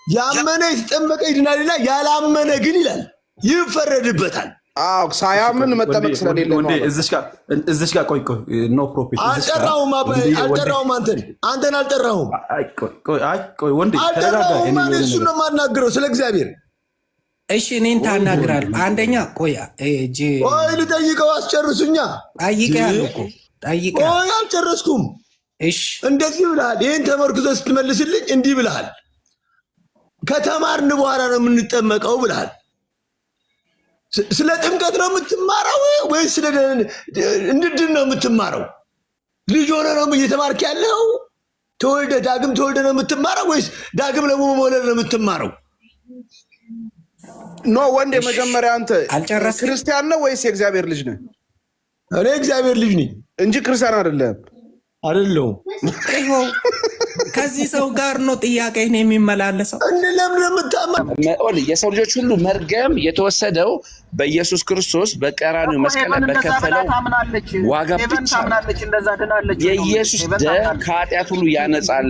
ያመነ የተጠመቀ ይድናል ይላል፣ ያላመነ ግን ይላል ይፈረድበታል። አዎ ሳያምን መጠመቅ ስለሌለ ነው። እዚሽ ጋር ቆይ ኖ ፕሮፌት አልጠራሁም። አንተን አልጠራሁም። አልጠራሁም። እሱን ነው የማናግረው ስለ እግዚአብሔር። እሺ እኔን ታናግራለህ። አንደኛ ቆይ ልጠይቀው፣ አስጨርሱኛ። ጠይቀያለሁ እኮ ጠይቀያለሁ። አልጨረስኩም። እሺ እንደዚህ ብለሃል። ይህን ተመርክዞ ስትመልስልኝ እንዲህ ብለሃል። ከተማርን በኋላ ነው የምንጠመቀው ብለሃል። ስለ ጥምቀት ነው የምትማረው ወይስ ስለ እንድድን ነው የምትማረው? ልጅ ሆነ ነው እየተማርክ ያለው? ዳግም ተወልደ ነው የምትማረው ወይስ ዳግም ለመወለድ ነው የምትማረው? ኖ ወንድ መጀመሪያ አንተ ክርስቲያን ነው ወይስ የእግዚአብሔር ልጅ ነህ? እኔ እግዚአብሔር ልጅ ነኝ እንጂ ክርስቲያን አይደለም። አይደለሁም። ከዚህ ሰው ጋር ነው ጥያቄን የሚመላለሰው። የሰው ልጆች ሁሉ መርገም የተወሰደው በኢየሱስ ክርስቶስ በቀራንዮ መስቀል ላይ በከፈለው ዋጋ ብቻ ነው። የኢየሱስ ደም ከኃጢአት ሁሉ ያነጻል።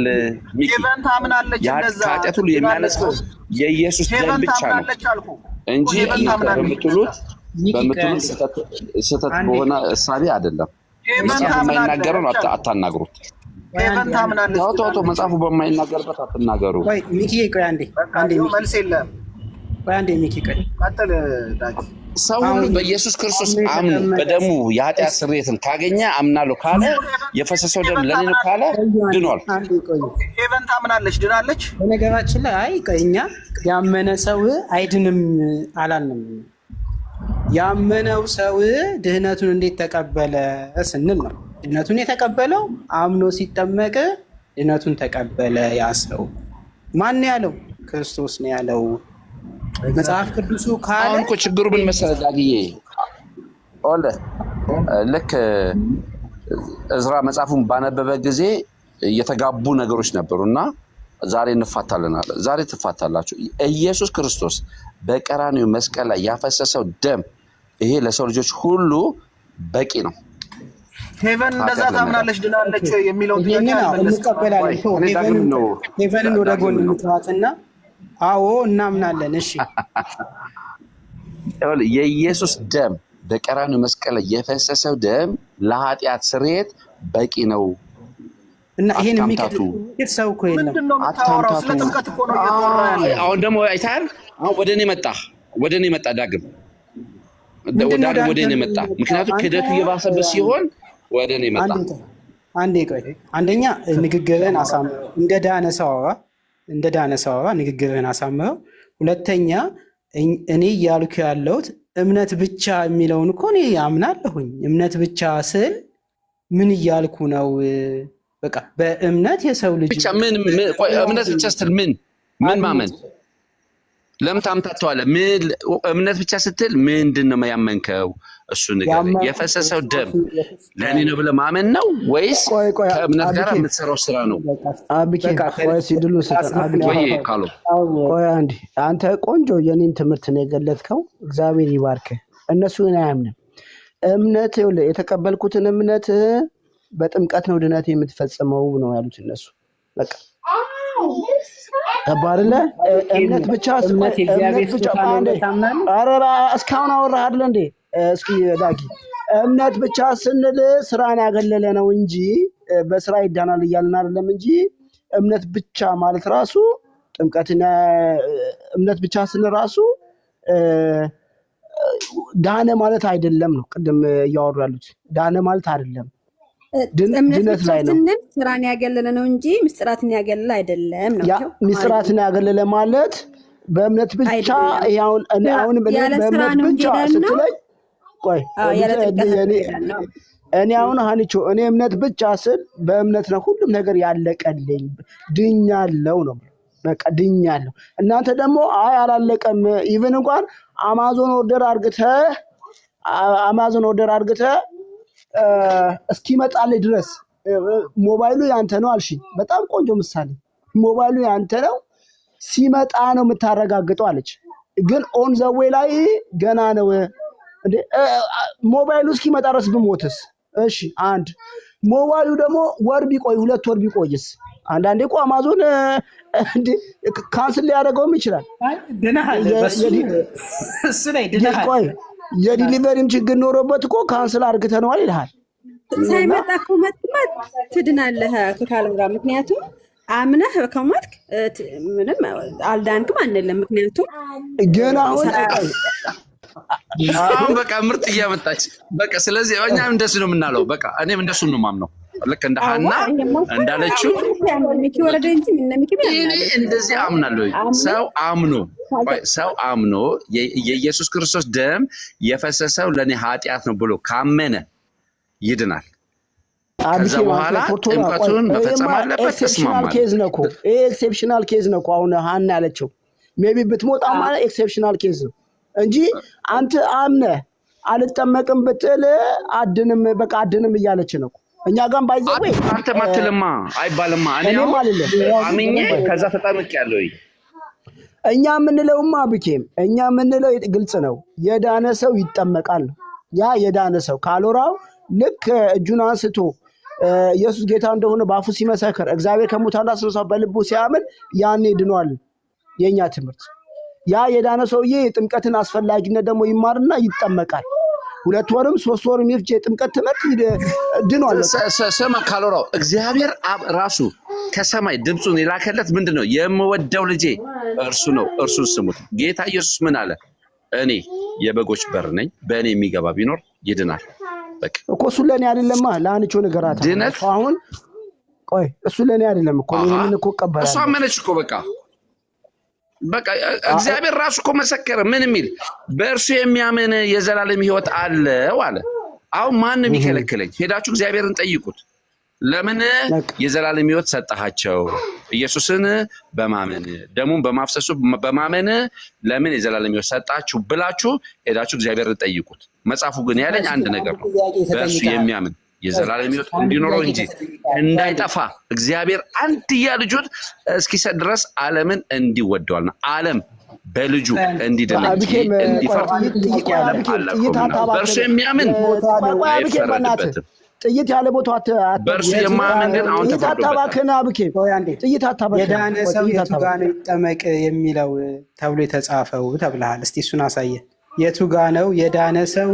ከኃጢአት ሁሉ የሚያነጻው የኢየሱስ ደም ብቻ ነው እንጂ በምትሉት ስህተት በሆነ እሳቤ አይደለም። መጽሐፉ የማይናገረውን አታናግሩት። መጽሐፉ በማይናገርበት አትናገሩ። ሰው ሁሉ በኢየሱስ ክርስቶስ አምኖ በደሙ የኃጢአት ስርየትን ካገኘ አምናለሁ ካለ የፈሰሰው ደም ለኔ ነው ካለ ድኗል። ሄቨን ታምናለች፣ ድናለች። በነገራችን ላይ እኛ ያመነ ሰው አይድንም አላልንም። ያመነው ሰው ድህነቱን እንዴት ተቀበለ ስንል ነው። ድህነቱን የተቀበለው አምኖ ሲጠመቅ ድህነቱን ተቀበለ። ያ ሰው ማን ያለው? ክርስቶስ ነው ያለው። መጽሐፍ ቅዱሱ ካለ አሁን እኮ ችግሩ ምን መሰለህ ዳግዬ፣ ልክ እዝራ መጽሐፉን ባነበበ ጊዜ የተጋቡ ነገሮች ነበሩና ዛሬ እንፋታለን አለ። ዛሬ ትፋታላችሁ። ኢየሱስ ክርስቶስ በቀራንዮ መስቀል ላይ ያፈሰሰው ደም ይሄ ለሰው ልጆች ሁሉ በቂ ነው። ሄቨን እንደዛ ታምናለች ድናለች የሚለው ጥያቄ እንቀበላለን። ሄቨንን ወደ ጎን እንተዋትና አዎ እናምናለን። እሺ የኢየሱስ ደም በቀራንዮ መስቀል ላይ የፈሰሰው ደም ለኃጢአት ስርየት በቂ ነው። እና ይሄን የሚከተል ሰው እኮ የለም። አሁን ደግሞ አይታል። አሁን ወደ እኔ መጣ ዳግም ወደ እኔ መጣ። ምክንያቱም ክደቱ እየባሰበት ሲሆን ወደ እኔ መጣ። አንዴ ቆይ። አንደኛ ንግግርህን አሳምረው፣ እንደ ዳነ ሰው አወራ፣ ንግግርህን አሳምረው። ሁለተኛ እኔ እያልኩ ያለሁት እምነት ብቻ የሚለውን እኮ እኔ አምናለሁኝ። እምነት ብቻ ስል ምን እያልኩ ነው? በቃ በእምነት የሰው ልጅ ብቻ እምነት ብቻ ስትል ምን ማመን ለምን ታምታተዋለህ? እምነት ብቻ ስትል ምንድን ነው ያመንከው? እሱ ነገር የፈሰሰው ደም ለእኔ ነው ብለህ ማመን ነው ወይስ ከእምነት ጋር የምትሰራው ስራ ነው? አንተ ቆንጆ የኔን ትምህርት ነው የገለጥከው። እግዚአብሔር ይባርክ። እነሱ ግን አያምንም። እምነት የተቀበልኩትን እምነት በጥምቀት ነው ድነት የምትፈጽመው ነው ያሉት እነሱ። በቃ ተባረለ እምነት ብቻ እስካሁን አወራህ አይደል እንዴ? እስኪ ዳጊ እምነት ብቻ ስንል ስራን ያገለለ ነው እንጂ በስራ ይዳናል እያልን አይደለም እንጂ እምነት ብቻ ማለት ራሱ ጥምቀትና እምነት ብቻ ስንል ራሱ ዳነ ማለት አይደለም ነው። ቅድም እያወሩ ያሉት ዳነ ማለት አይደለም። ድነት ላይ ነው። ስራን ያገለለ ነው እንጂ ምስጢራትን ያገለለ አይደለም ነው። ምስጢራትን ያገለለ ማለት በእምነት ብቻ ያውን አሁን በእምነት ብቻ ስትለኝ ቆይ እኔ አሁን ሀኒቾ እኔ እምነት ብቻ ስል በእምነት ነው ሁሉም ነገር ያለቀልኝ ድኛለሁ ነው። በቃ ድኛለሁ። እናንተ ደግሞ አይ አላለቀም። ኢቭን እንኳን አማዞን ኦርደር አርግተህ እስኪመጣልህ ድረስ ሞባይሉ ያንተ ነው አልሽኝ። በጣም ቆንጆ ምሳሌ። ሞባይሉ ያንተ ነው ሲመጣ ነው የምታረጋግጠው አለች። ግን ኦን ዘ ዌይ ላይ ገና ነው እንዴ ሞባይሉ እስኪመጣ ድረስ ብሞትስ? እሺ አንድ ሞባይሉ ደግሞ ወር ቢቆይ 2 ወር ቢቆይስ? አንዳንዴ እኮ አማዞን እንዴ ካንስል ሊያደርገውም ይችላል። የዲሊቨሪም ችግር ኖሮበት እኮ ካንስል አርግተነዋል ይልሃል። ሳይመጣ እኮ መጥማት ትድናለህ ከካለው ጋር። ምክንያቱም አምነህ ከሞትክ ምንም አልዳንክም አንልም። ምክንያቱም ግን አሁን በቃ ምርጥ እያመጣች በቃ ስለዚህ እኛም እንደሱ ነው የምናለው። በቃ እኔም እንደሱ ነው የማምነው። ልክ እንደ ሐና እንዳለችው እኔ እንደዚህ አምናለሁ። ሰው አምኖ የኢየሱስ ክርስቶስ ደም የፈሰሰው ለእኔ ኃጢአት ነው ብሎ ካመነ ይድናል። ከዛ በኋላ ጥምቀቱን መፈጸም አለበት። ተስማማለሁ። ይሄ ኤክሴፕሽናል ኬዝ ነው እኮ አሁን ሐና ያለችው። ሜቢ ብትሞጣ ማለት ኤክሴፕሽናል ኬዝ ነው እንጂ አንተ አምነህ አልጠመቅም ብትል አድንም በቃ አድንም እያለች ነው። እኛ ጋርም ባይዘው አንተ ማትልማ አይባልማ። እኔ አምኜ ከዛ ተጠምቄያለሁ። እኛ የምንለውማ ብኬም እኛ የምንለው ግልጽ ነው። የዳነ ሰው ይጠመቃል ነው። ያ የዳነ ሰው ካልወራው ልክ እጁን አንስቶ ኢየሱስ ጌታ እንደሆነ በአፉ ሲመሰክር እግዚአብሔር ከሙታን አስነሳው በልቡ ሲያምን ያኔ ድኗል። የኛ ትምህርት ያ የዳነ ሰውዬ የጥምቀትን አስፈላጊነት ደግሞ ይማርና ይጠመቃል። 2 ወርም 3 ወርም ይፍጅ የጥምቀት ትምህርት ድኗል። ሰማ ካልወራው እግዚአብሔር ራሱ ከሰማይ ድምፁን የላከለት ምንድነው? የምወደው ልጄ እርሱ ነው፣ እርሱን ስሙት። ጌታ ኢየሱስ ምን አለ? እኔ የበጎች በር ነኝ፣ በእኔ የሚገባ ቢኖር ይድናል። በቃ እኮ እሱ ለኔ አይደለማ ለአንቺ ነገራት ድነት አሁን ቆይ እሱ ለኔ አይደለም እኮ ምን እኮ ቀበላል። እሱ አመነች እኮ በቃ እግዚአብሔር ራሱ እኮ መሰከረ። ምን የሚል በእርሱ የሚያምን የዘላለም ሕይወት አለው አለ። አሁን ማንም ይከለክለኝ? ሄዳችሁ እግዚአብሔርን ጠይቁት። ለምን የዘላለም ሕይወት ሰጣቸው? ኢየሱስን በማመን ደሙን በማፍሰሱ በማመን ለምን የዘላለም ሕይወት ሰጣችሁ ብላችሁ ሄዳችሁ እግዚአብሔርን ጠይቁት። መጽሐፉ ግን ያለኝ አንድ ነገር ነው፣ በእርሱ የሚያምን የዘላለም ሕይወት እንዲኖረው እንጂ እንዳይጠፋ እግዚአብሔር አንድያ ልጁን እስኪሰጥ ድረስ ዓለምን እንዲወደዋልና ዓለም በልጁ እንዲድን እንጂ እንዲፈርድ በእርሱ የሚያምን አይፈረድበትም። ጥይት ያለ ቦታ በእርሱ የማያምን ግን አሁን ተፈርዶበታል። የዳነ ሰው የቱ ጋር ነው ይጠመቅ የሚለው ተብሎ የተጻፈው ተብለሃል። እስቲ እሱን አሳየን። የቱ ጋ ነው የዳነ ሰው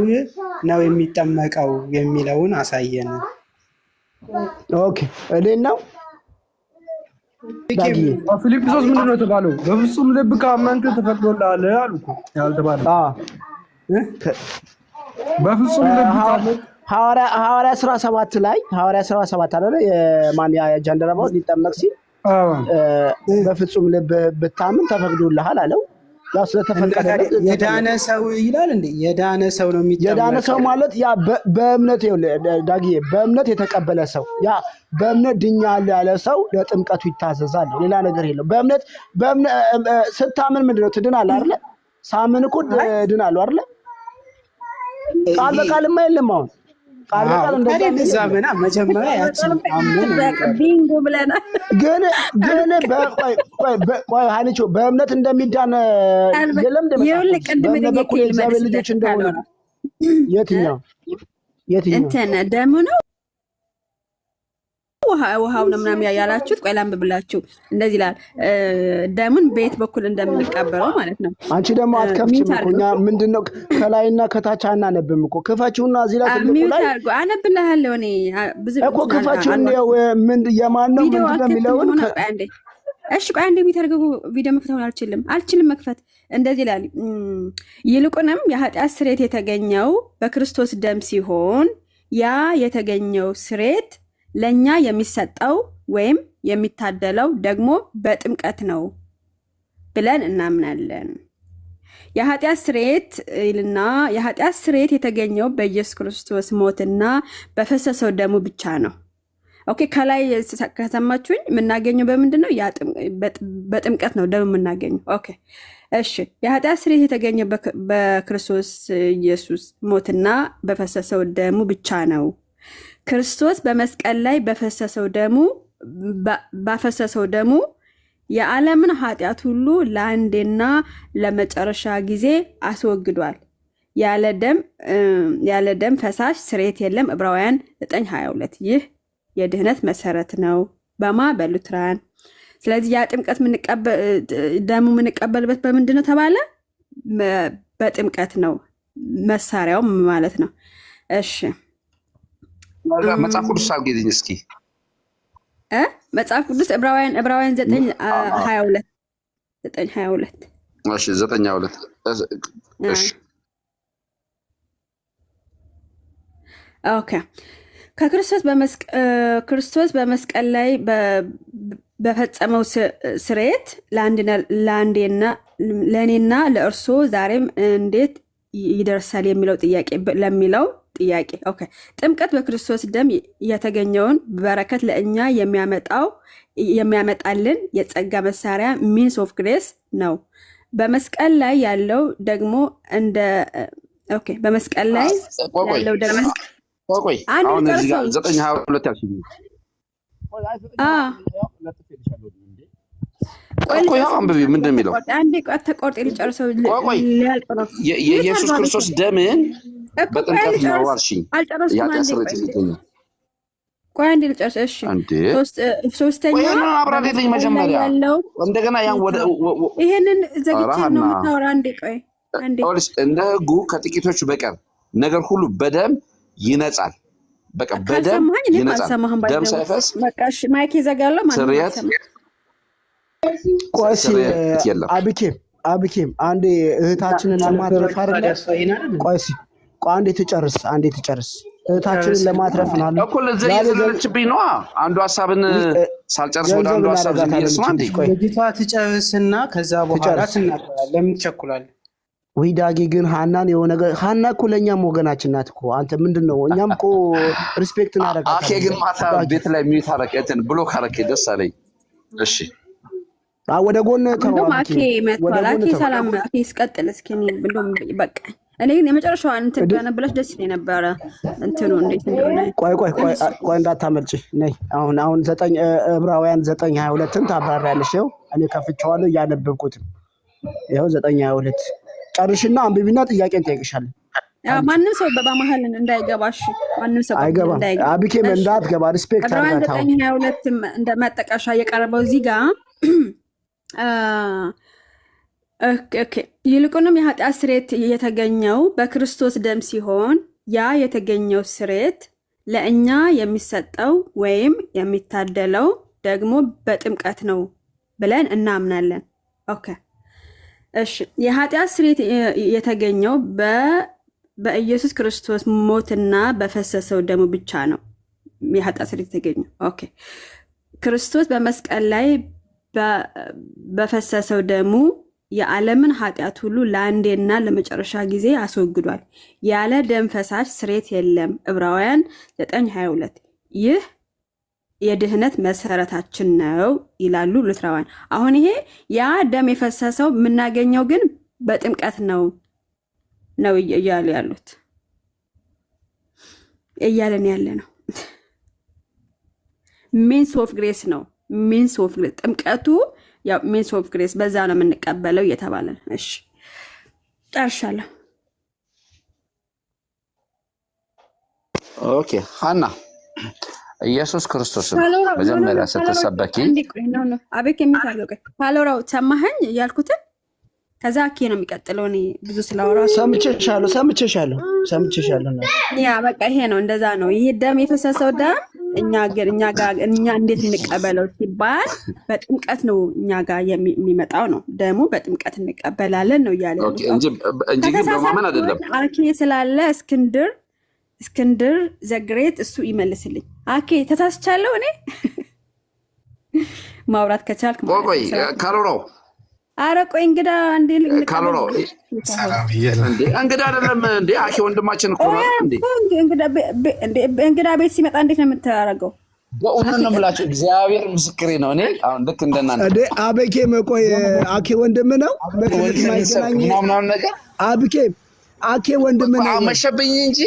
ነው የሚጠመቀው የሚለውን አሳየን። ኦኬ እኔን ነው ፊልጵስዩስ ምንድን ነው የተባለው? በፍጹም ልብ ካመንክ ተፈቅዶልሃል አሉ እኮ ያልተባለ በፍጹም ልብ ካመንክ ሐዋርያ 17 ላይ ሐዋርያ 17 አይደለ የማን ያጃንደረባው ሊጠመቅ ሲል በፍጹም ልብ ብታምን ተፈቅዶልሃል አለው። ያው ስለተፈቀደ የዳነ ሰው ይላል እንዴ? የዳነ ሰው ነው የሚጠመቀው። የዳነ ሰው ማለት ያ በእምነት ዳጊዬ በእምነት የተቀበለ ሰው ያ በእምነት ድኛለሁ ያለ ሰው ለጥምቀቱ ይታዘዛል። ሌላ ነገር የለው። በእምነት ስታምን ምንድነው ትድናለህ አይደለ? ሳምን እኮ ድናለሁ አይደለ? ቃል በቃልማ የለም። አሁን ቃል በቃል እንደዛ ምና መጀመሪያ ያችን አምን ቢንጎ ብለናል። ግን ቆይ ሀኒቾ በእምነት እንደሚዳን የለም እግዚአብሔር ልጆች እንደሆነ የትኛው እንትን ደሙ ነው ውሃው ነው ምናምን ያላችሁት? ቆይ ላንብብላችሁ። እንደዚህ ይላል ደሙን በየት በኩል እንደምንቀበለው ማለት ነው። አንቺ ደግሞ አትከፍቺም እኮ እኛ ምንድነው ከላይና ከታች አናነብም እኮ። ክፈቺውና እዚህ ላይ ትልቁ ላይ አነብልሃለሁ እኔ ብዙ እኮ ክፈቺው ነው ምን የማን ነው ምንድነው የሚለውን እሺ ቆይ አንዴ የሚተርገው ቪዲዮ መክፈት አልችልም መክፈት። እንደዚህ ይላል ይልቁንም የኃጢአት ስርየት የተገኘው በክርስቶስ ደም ሲሆን ያ የተገኘው ስርየት ለኛ የሚሰጠው ወይም የሚታደለው ደግሞ በጥምቀት ነው ብለን እናምናለን። የኃጢአት ስርየት ይልና የኃጢአት ስርየት የተገኘው በኢየሱስ ክርስቶስ ሞትና በፈሰሰው ደሙ ብቻ ነው። ኦኬ ከላይ ከሰማችሁኝ የምናገኘው በምንድን ነው? በጥምቀት ነው ደም የምናገኘው። ኦኬ እሺ የኃጢአት ስርየት የተገኘው በክርስቶስ ኢየሱስ ሞትና በፈሰሰው ደሙ ብቻ ነው። ክርስቶስ በመስቀል ላይ ባፈሰሰው ደሙ የዓለምን ኃጢአት ሁሉ ለአንዴና ለመጨረሻ ጊዜ አስወግዷል። ያለ ደም ፈሳሽ ስርየት የለም። ዕብራውያን 9:22 ይህ የድህነት መሰረት ነው በሉትራን። ስለዚህ ያ ጥምቀት ደሙ የምንቀበልበት በምንድን ነው ተባለ? በጥምቀት ነው፣ መሳሪያው ማለት ነው። እሺ መጽሐፍ ቅዱስ አልገኝ እስኪ መጽሐፍ ቅዱስ ዕብራውያን 9:22 እሺ 9:22 እሺ ኦኬ ክርስቶስ በመስቀል ላይ በፈጸመው ስርየት ለእኔና ለእርሶ ዛሬም እንዴት ይደርሳል ለሚለው ጥያቄ ኦኬ። ጥምቀት በክርስቶስ ደም የተገኘውን በረከት ለእኛ የሚያመጣልን የጸጋ መሳሪያ ሚንስ ኦፍ ግሬስ ነው። በመስቀል ላይ ያለው ደግሞ እንደ ኦኬ በመስቀል ላይ ያለው ደግሞ ቆይ አሁን እዚህ ጋር 922 ያልሽኝ ቆይ አንብቢ ምንድን የሚለው አንዴ ተቆርጥ ልጨርሰው የኢየሱስ ክርስቶስ ደምን በጥምቀት ነው አልሽኝ ቆይ አንዴ ልጨርስ እሺ ሶስተኛ አብራሪልኝ መጀመሪያ እንደገና ያን ወደ ይሄንን ዘግቼ ነው የምታወራ አንዴ ቆይ አንዴ እንደ ሕጉ ከጥቂቶቹ በቀር ነገር ሁሉ በደም ይነጻል በቃ በደም ይነጻል ደም ሳይፈስ በቃ እሺ ማይክ ይዘጋለሁ ማለት ነው ቆይሲ አብኬም አንዴ እህታችንን ለማትረፍ አይደለም ቆይሲ አንዴ ትጨርስ እህታችንን ለማትረፍ ነው እኮ ለዚህ የዘለችብኝ ነው አንዱ ሐሳብን ሳልጨርስ ወደ አንዱ ሐሳብ ዝም አንዴ ልጅቷ ትጨርስና ከዛ በኋላ ትናገራለህ ለምን ትቸኩላለህ ወይ ዳጊ ግን ሃናን የሆነ ነገር ሃና እኮ ለኛም ወገናችን ናት እኮ አንተ ምንድነው እኛም እኮ ሪስፔክት እናደርጋለን አኬ ግን ማታ ቤት ላይ ሚዩት አረከትን ብሎክ አረከ ደስ አለኝ እሺ ወደ ጎን ተዋቂ መጥቷላኪ ሰላም አኪ እስቀጥል እስኪ እንደም በቃ እኔ የመጨረሻው እንትን ገነበለሽ ደስ ይለኝ ነበር እንትኑ እንዴት እንደሆነ ቆይ እንዳታመልጪ ነይ አሁን 9 ዕብራውያን 9:22ን ታባራለሽ ነው እኔ ከፍቼዋለሁ ያነበብኩት ይሄው 9:22 ጨርሽና አንብቢና ጥያቄን ጠይቅሻለሁ ማንንም ሰው በመሃል እንዳይገባሽ ማንንም ሰው እንዳይገባ አብኬም እንዳትገባ ሪስፔክት አድርጋታው 9:22 እንደማጠቃሻ የቀረበው እዚህ ጋር ኦኬ ይልቁንም የኃጢአት ስርየት የተገኘው በክርስቶስ ደም ሲሆን ያ የተገኘው ስርየት ለእኛ የሚሰጠው ወይም የሚታደለው ደግሞ በጥምቀት ነው ብለን እናምናለን ኦኬ እሺ የኃጢአት ስርየት የተገኘው በኢየሱስ ክርስቶስ ሞትና በፈሰሰው ደሙ ብቻ ነው የኃጢአት ስርየት የተገኘው ኦኬ ክርስቶስ በመስቀል ላይ በፈሰሰው ደሙ የዓለምን ኃጢአት ሁሉ ለአንዴና ለመጨረሻ ጊዜ አስወግዷል ያለ ደም ፈሳሽ ስርየት የለም ዕብራውያን 9:22 ይህ የድህነት መሰረታችን ነው ይላሉ ሉትራውያን አሁን ይሄ ያ ደም የፈሰሰው የምናገኘው ግን በጥምቀት ነው እያሉ ያሉት እያለን ያለ ነው ሚንስ ኦፍ ግሬስ ነው ሚንስ ኦፍ ግሬስ ጥምቀቱ ያው ሚንስ ኦፍ ግሬስ በዛ ነው የምንቀበለው እየተባለ ነው እሺ ጨርሻለሁ ኦኬ ሃና ኢየሱስ ክርስቶስ መጀመሪያ ስትሰበኪ አቤት የሚታረቀ ካሎራው ሰማኸኝ ያልኩትን ከዛ አኬ ነው የሚቀጥለው እኔ ብዙ ስላወራው ሰምቼሻለሁ ያ በቃ ይሄ ነው እንደዛ ነው ይሄ ደም የፈሰሰው ደም እኛ እንዴት እንቀበለው ሲባል በጥምቀት ነው እኛ ጋር የሚመጣው ነው ደሙ በጥምቀት እንቀበላለን ነው ያለው እንጂ በማመን አይደለም አኬ ስላለ እስክንድር ዘግሬት እሱ ይመልስልኝ አኬ ተሳስቻለሁ እኔ ማውራት ከቻልክ ቆይ ካሎሮ አረ ቆይ እንግዳ እንዴ ካሎሮ ሰላም ይላል እንግዳ አይደለም እንዴ አኬ ወንድማችን እኮ ነው እንግዳ ቤት ሲመጣ እንዴት ነው የምታረገው በእውነት ነው የምላችሁ እግዚአብሔር ምስክሬ ነው እኔ አሁን ልክ እንደናንተ አበኬ መቆይ አኬ ወንድም ነው ምናምን ነገር አኬ ወንድም ነው መሸብኝ እንጂ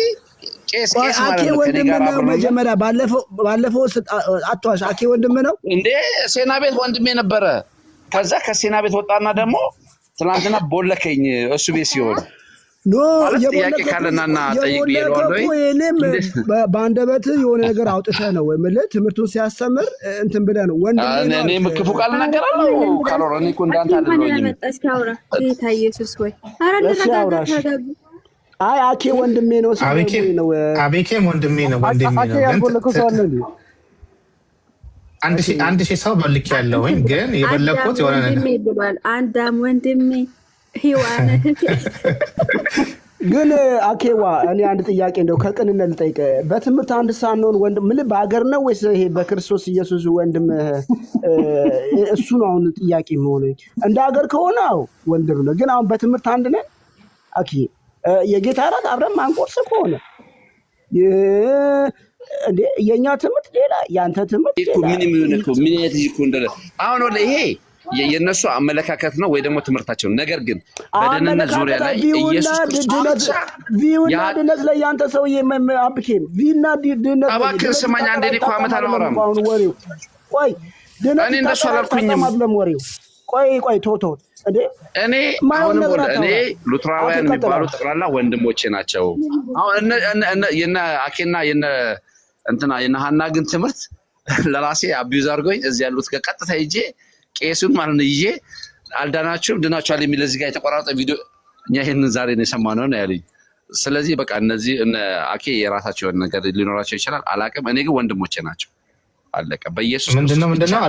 ቄስ አኬ ወንድም ነው መጀመሪያ ባለፈው አጥቷሽ አኬ ወንድም ነው እንዴ ሴና ቤት ወንድሜ ነበረ ከዛ ከሴና ቤት ወጣና ደግሞ ትናንትና ቦለከኝ እሱ ቤት ሲሆን ኖ ጥያቄ ካለናና ጠይቅ ቢሄደዋል ወይ በአንደበት የሆነ ነገር አውጥተህ ነው ማለት ትምህርቱን ሲያስተምር እንትን ብለህ ነው ወንድሜ እኔ ምክፉ ቃል ነገራለሁ ካሎራ እኔ እኮ እንዳንተ አይደለም ጌታ ኢየሱስ ወይ አረ እንደተጋጋጋጉ አይ አኬ ወንድሜ ነው አቤኬም ወንድሜ ነው አንድ ሺህ ሰው በልክ ያለውኝ ግን የበለኩት የሆነ ነገር ብሏል አንዳም ወንድሜ ሂዋነ ግን አኬዋ እኔ አንድ ጥያቄ እንደው ከቅንነት ልጠይቅ። በትምህርት አንድ ሳንሆን ወንድም ምን በሀገር ነው ወይስ ይሄ በክርስቶስ ኢየሱስ ወንድም እሱ ነው አሁን ጥያቄ የሚሆነው? እንደ ሀገር ከሆነ አዎ ወንድም ነው። ግን አሁን በትምህርት አንድ ነን አኬ የጌታ እራት አብረን ማንቆርስ ከሆነ የእኛ ትምህርት ሌላ የአንተ ትምህርት ሌላ። ምን አይነት ልጅ እኮ እንደለ አሁን ወለ ይሄ የነሱ አመለካከት ነው ወይ ደግሞ ትምህርታቸው። ነገር ግን በደህንነት ዙሪያ ላይ ኢየሱስ ክርስቶስ ቪውና ድነት ላይ ያንተ ሰውዬ አብኬም ቪውና ድነት እባክህ ስማኝ አንዴ። እኔ እኮ ዓመት አላወራም። ቆይ ድነት እኔ እንደሱ አላልኩኝም። ቆይ ቶቶ እኔ አሁንም እኔ ሉትራውያን የሚባሉ ጠቅላላ ወንድሞቼ ናቸው። አሁን የነ አኬና የነ እንትና የነ ሀና ግን ትምህርት ለራሴ አቢዩዝ አድርጎኝ እዚህ ያሉት ቀጥታ ሂጄ ቄሱን ማለት ነው ይዤ አልዳናችሁም ድናችኋል የሚል እዚህ ጋር የተቆራረጠ ቪዲዮ እኛ ይሄንን ዛሬ ነው የሰማነው ነው ያሉኝ። ስለዚህ በቃ እነዚህ እነ አኬ የራሳቸው ነገር ሊኖራቸው ይችላል አላውቅም። እኔ ግን ወንድሞቼ ናቸው። አለቀ። በኢየሱስ ምንድነው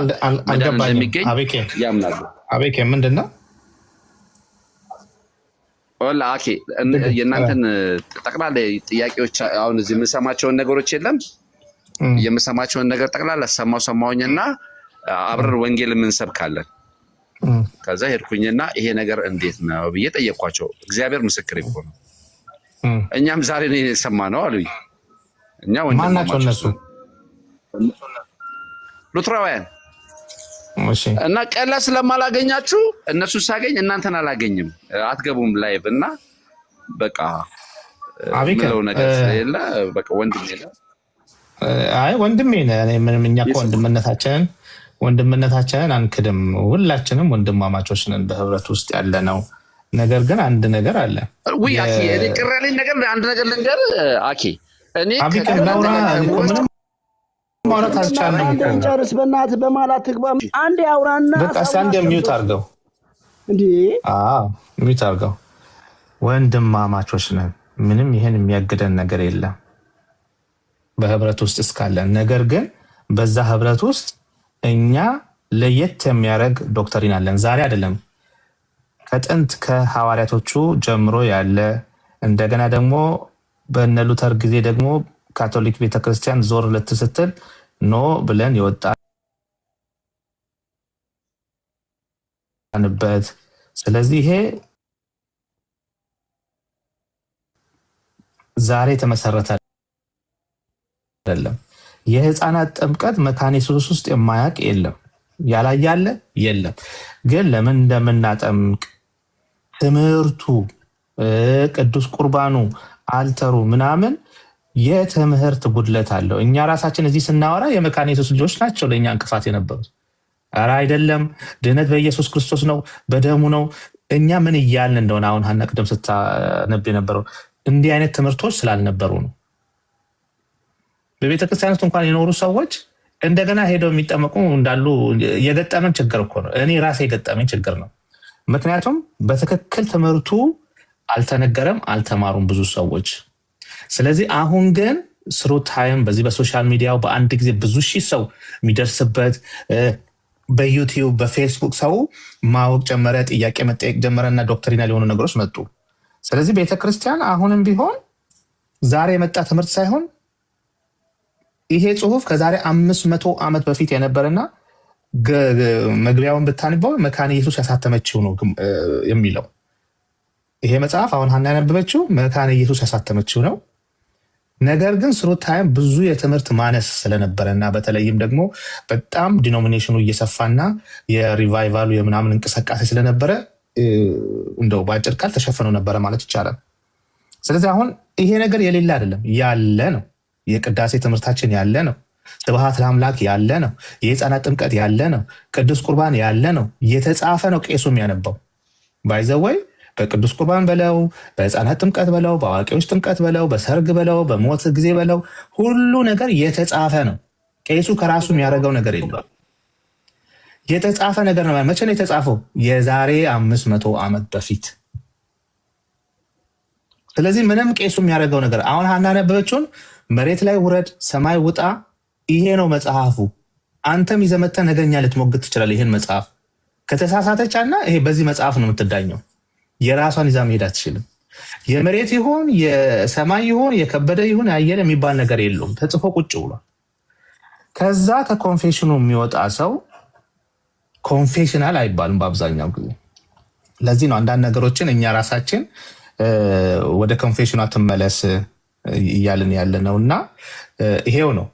አልገባኝም። ያምናሉ። አቤኬ ምንድነው ወላ አኬ የእናንተን ጠቅላላ ጥያቄዎች አሁን እዚህ የምሰማቸውን ነገሮች የለም የምሰማቸውን ነገር ጠቅላላ ሰማሁኝና አብረን ወንጌል እንሰብካለን። ከዛ ሄድኩኝና ይሄ ነገር እንዴት ነው ብዬ ጠየቅኳቸው። እግዚአብሔር ምስክር ይሁን እኛም ዛሬ ነው የሰማነው አሉኝ። እኛ ማናቸው እነሱ ሉትራውያን እና ቀላ ስለማላገኛችሁ እነሱ ሳገኝ እናንተን አላገኝም አትገቡም ላይቭ እና በቃ ምለው ነገር ስለሌለ በቃ ወንድሜ ነው። አይ ወንድሜ ነህ። እኔ ምንም እኛ እኮ ወንድምነታችንን አንክድም። ሁላችንም ወንድማማቾች ነን በህብረት ውስጥ ያለ ነው። ነገር ግን አንድ ነገር አለ። ወይ አኬ እኔ ቅር ያለኝ ነገር አንድ ነገር ልንገር አኬ እኔ ምንም ማውራት አልቻልንም እኮ ጨርስ በእናትህ በማላት ትግባ። አንድ ያውራና በቃ አንድ ሚውት አድርገው እንዴ ሚውት አድርገው። ወንድማማቾች ነን። ምንም ይሄን የሚያግደን ነገር የለም በህብረት ውስጥ እስካለን። ነገር ግን በዛ ህብረት ውስጥ እኛ ለየት የሚያደርግ ዶክትሪን አለን። ዛሬ አይደለም ከጥንት ከሐዋርያቶቹ ጀምሮ ያለ እንደገና ደግሞ በእነ ሉተር ጊዜ ደግሞ ካቶሊክ ቤተክርስቲያን ዞር ልት ስትል ኖ ብለን የወጣንበት። ስለዚህ ይሄ ዛሬ ተመሰረተ አይደለም። የህፃናት ጥምቀት መካነ ኢየሱስ ውስጥ የማያውቅ የለም፣ ያላያለ የለም። ግን ለምን እንደምናጠምቅ ትምህርቱ፣ ቅዱስ ቁርባኑ፣ አልተሩ ምናምን የትምህርት ጉድለት አለው። እኛ ራሳችን እዚህ ስናወራ የመካነ ኢየሱስ ልጆች ናቸው ለእኛ እንቅፋት የነበሩት። ኧረ አይደለም፣ ድህነት በኢየሱስ ክርስቶስ ነው፣ በደሙ ነው። እኛ ምን እያልን እንደሆነ አሁን ሀና ቅድም ስታነብ የነበረው እንዲህ አይነት ትምህርቶች ስላልነበሩ ነው። በቤተክርስቲያን ውስጥ እንኳን የኖሩ ሰዎች እንደገና ሄደው የሚጠመቁ እንዳሉ የገጠመን ችግር እኮ ነው። እኔ ራሴ የገጠመኝ ችግር ነው። ምክንያቱም በትክክል ትምህርቱ አልተነገረም፣ አልተማሩም ብዙ ሰዎች። ስለዚህ አሁን ግን ስሩ ታይም በዚህ በሶሻል ሚዲያው በአንድ ጊዜ ብዙ ሺህ ሰው የሚደርስበት በዩቲዩብ በፌስቡክ ሰው ማወቅ ጀመረ፣ ጥያቄ መጠየቅ ጀመረና ዶክትሪናል የሆኑ ነገሮች መጡ። ስለዚህ ቤተክርስቲያን አሁንም ቢሆን ዛሬ የመጣ ትምህርት ሳይሆን ይሄ ጽሁፍ ከዛሬ 500 ዓመት በፊት የነበረና መግቢያውን ብታንበው መካነ ኢየሱስ ያሳተመችው ነው የሚለው። ይሄ መጽሐፍ አሁን ሀና ያነበበችው መካነ ኢየሱስ ያሳተመችው ነው። ነገር ግን ስሩ ታይም ብዙ የትምህርት ማነስ ስለነበረና በተለይም ደግሞ በጣም ዲኖሚኔሽኑ እየሰፋና የሪቫይቫሉ የምናምን እንቅስቃሴ ስለነበረ እንደው በአጭር ቃል ተሸፍነው ነበረ ማለት ይቻላል። ስለዚህ አሁን ይሄ ነገር የሌለ አይደለም፣ ያለ ነው። የቅዳሴ ትምህርታችን ያለ ነው። ስብሐት ለአምላክ ያለ ነው። የህፃናት ጥምቀት ያለ ነው። ቅዱስ ቁርባን ያለ ነው። የተጻፈ ነው። ቄሱ የሚያነባው ባይዘወይ በቅዱስ ቁርባን በለው፣ በህፃናት ጥምቀት በለው፣ በአዋቂዎች ጥምቀት በለው፣ በሰርግ በለው፣ በሞት ጊዜ በለው፣ ሁሉ ነገር የተጻፈ ነው። ቄሱ ከራሱ የሚያደርገው ነገር የለም። የተጻፈ ነገር ነው። መቼ ነው የተጻፈው? የዛሬ 500 ዓመት በፊት። ስለዚህ ምንም ቄሱ የሚያደርገው ነገር አሁን ሀና ያነበበችውን መሬት ላይ ውረድ፣ ሰማይ ውጣ፣ ይሄ ነው መጽሐፉ። አንተም ይዘመተ ነገኛ ልትሞግት ትችላለህ። ይሄን መጽሐፍ ከተሳሳተቻና ይሄ በዚህ መጽሐፍ ነው የምትዳኘው። የራሷን ይዛ መሄድ አትችልም። የመሬት ይሁን የሰማይ ይሁን የከበደ ይሁን ያየለ የሚባል ነገር የለውም፣ ተጽፎ ቁጭ ብሏል። ከዛ ከኮንፌሽኑ የሚወጣ ሰው ኮንፌሽናል አይባልም በአብዛኛው ጊዜ። ለዚህ ነው አንዳንድ ነገሮችን እኛ ራሳችን ወደ ኮንፌሽኗ ትመለስ እያልን ያለ ነው እና ይሄው ነው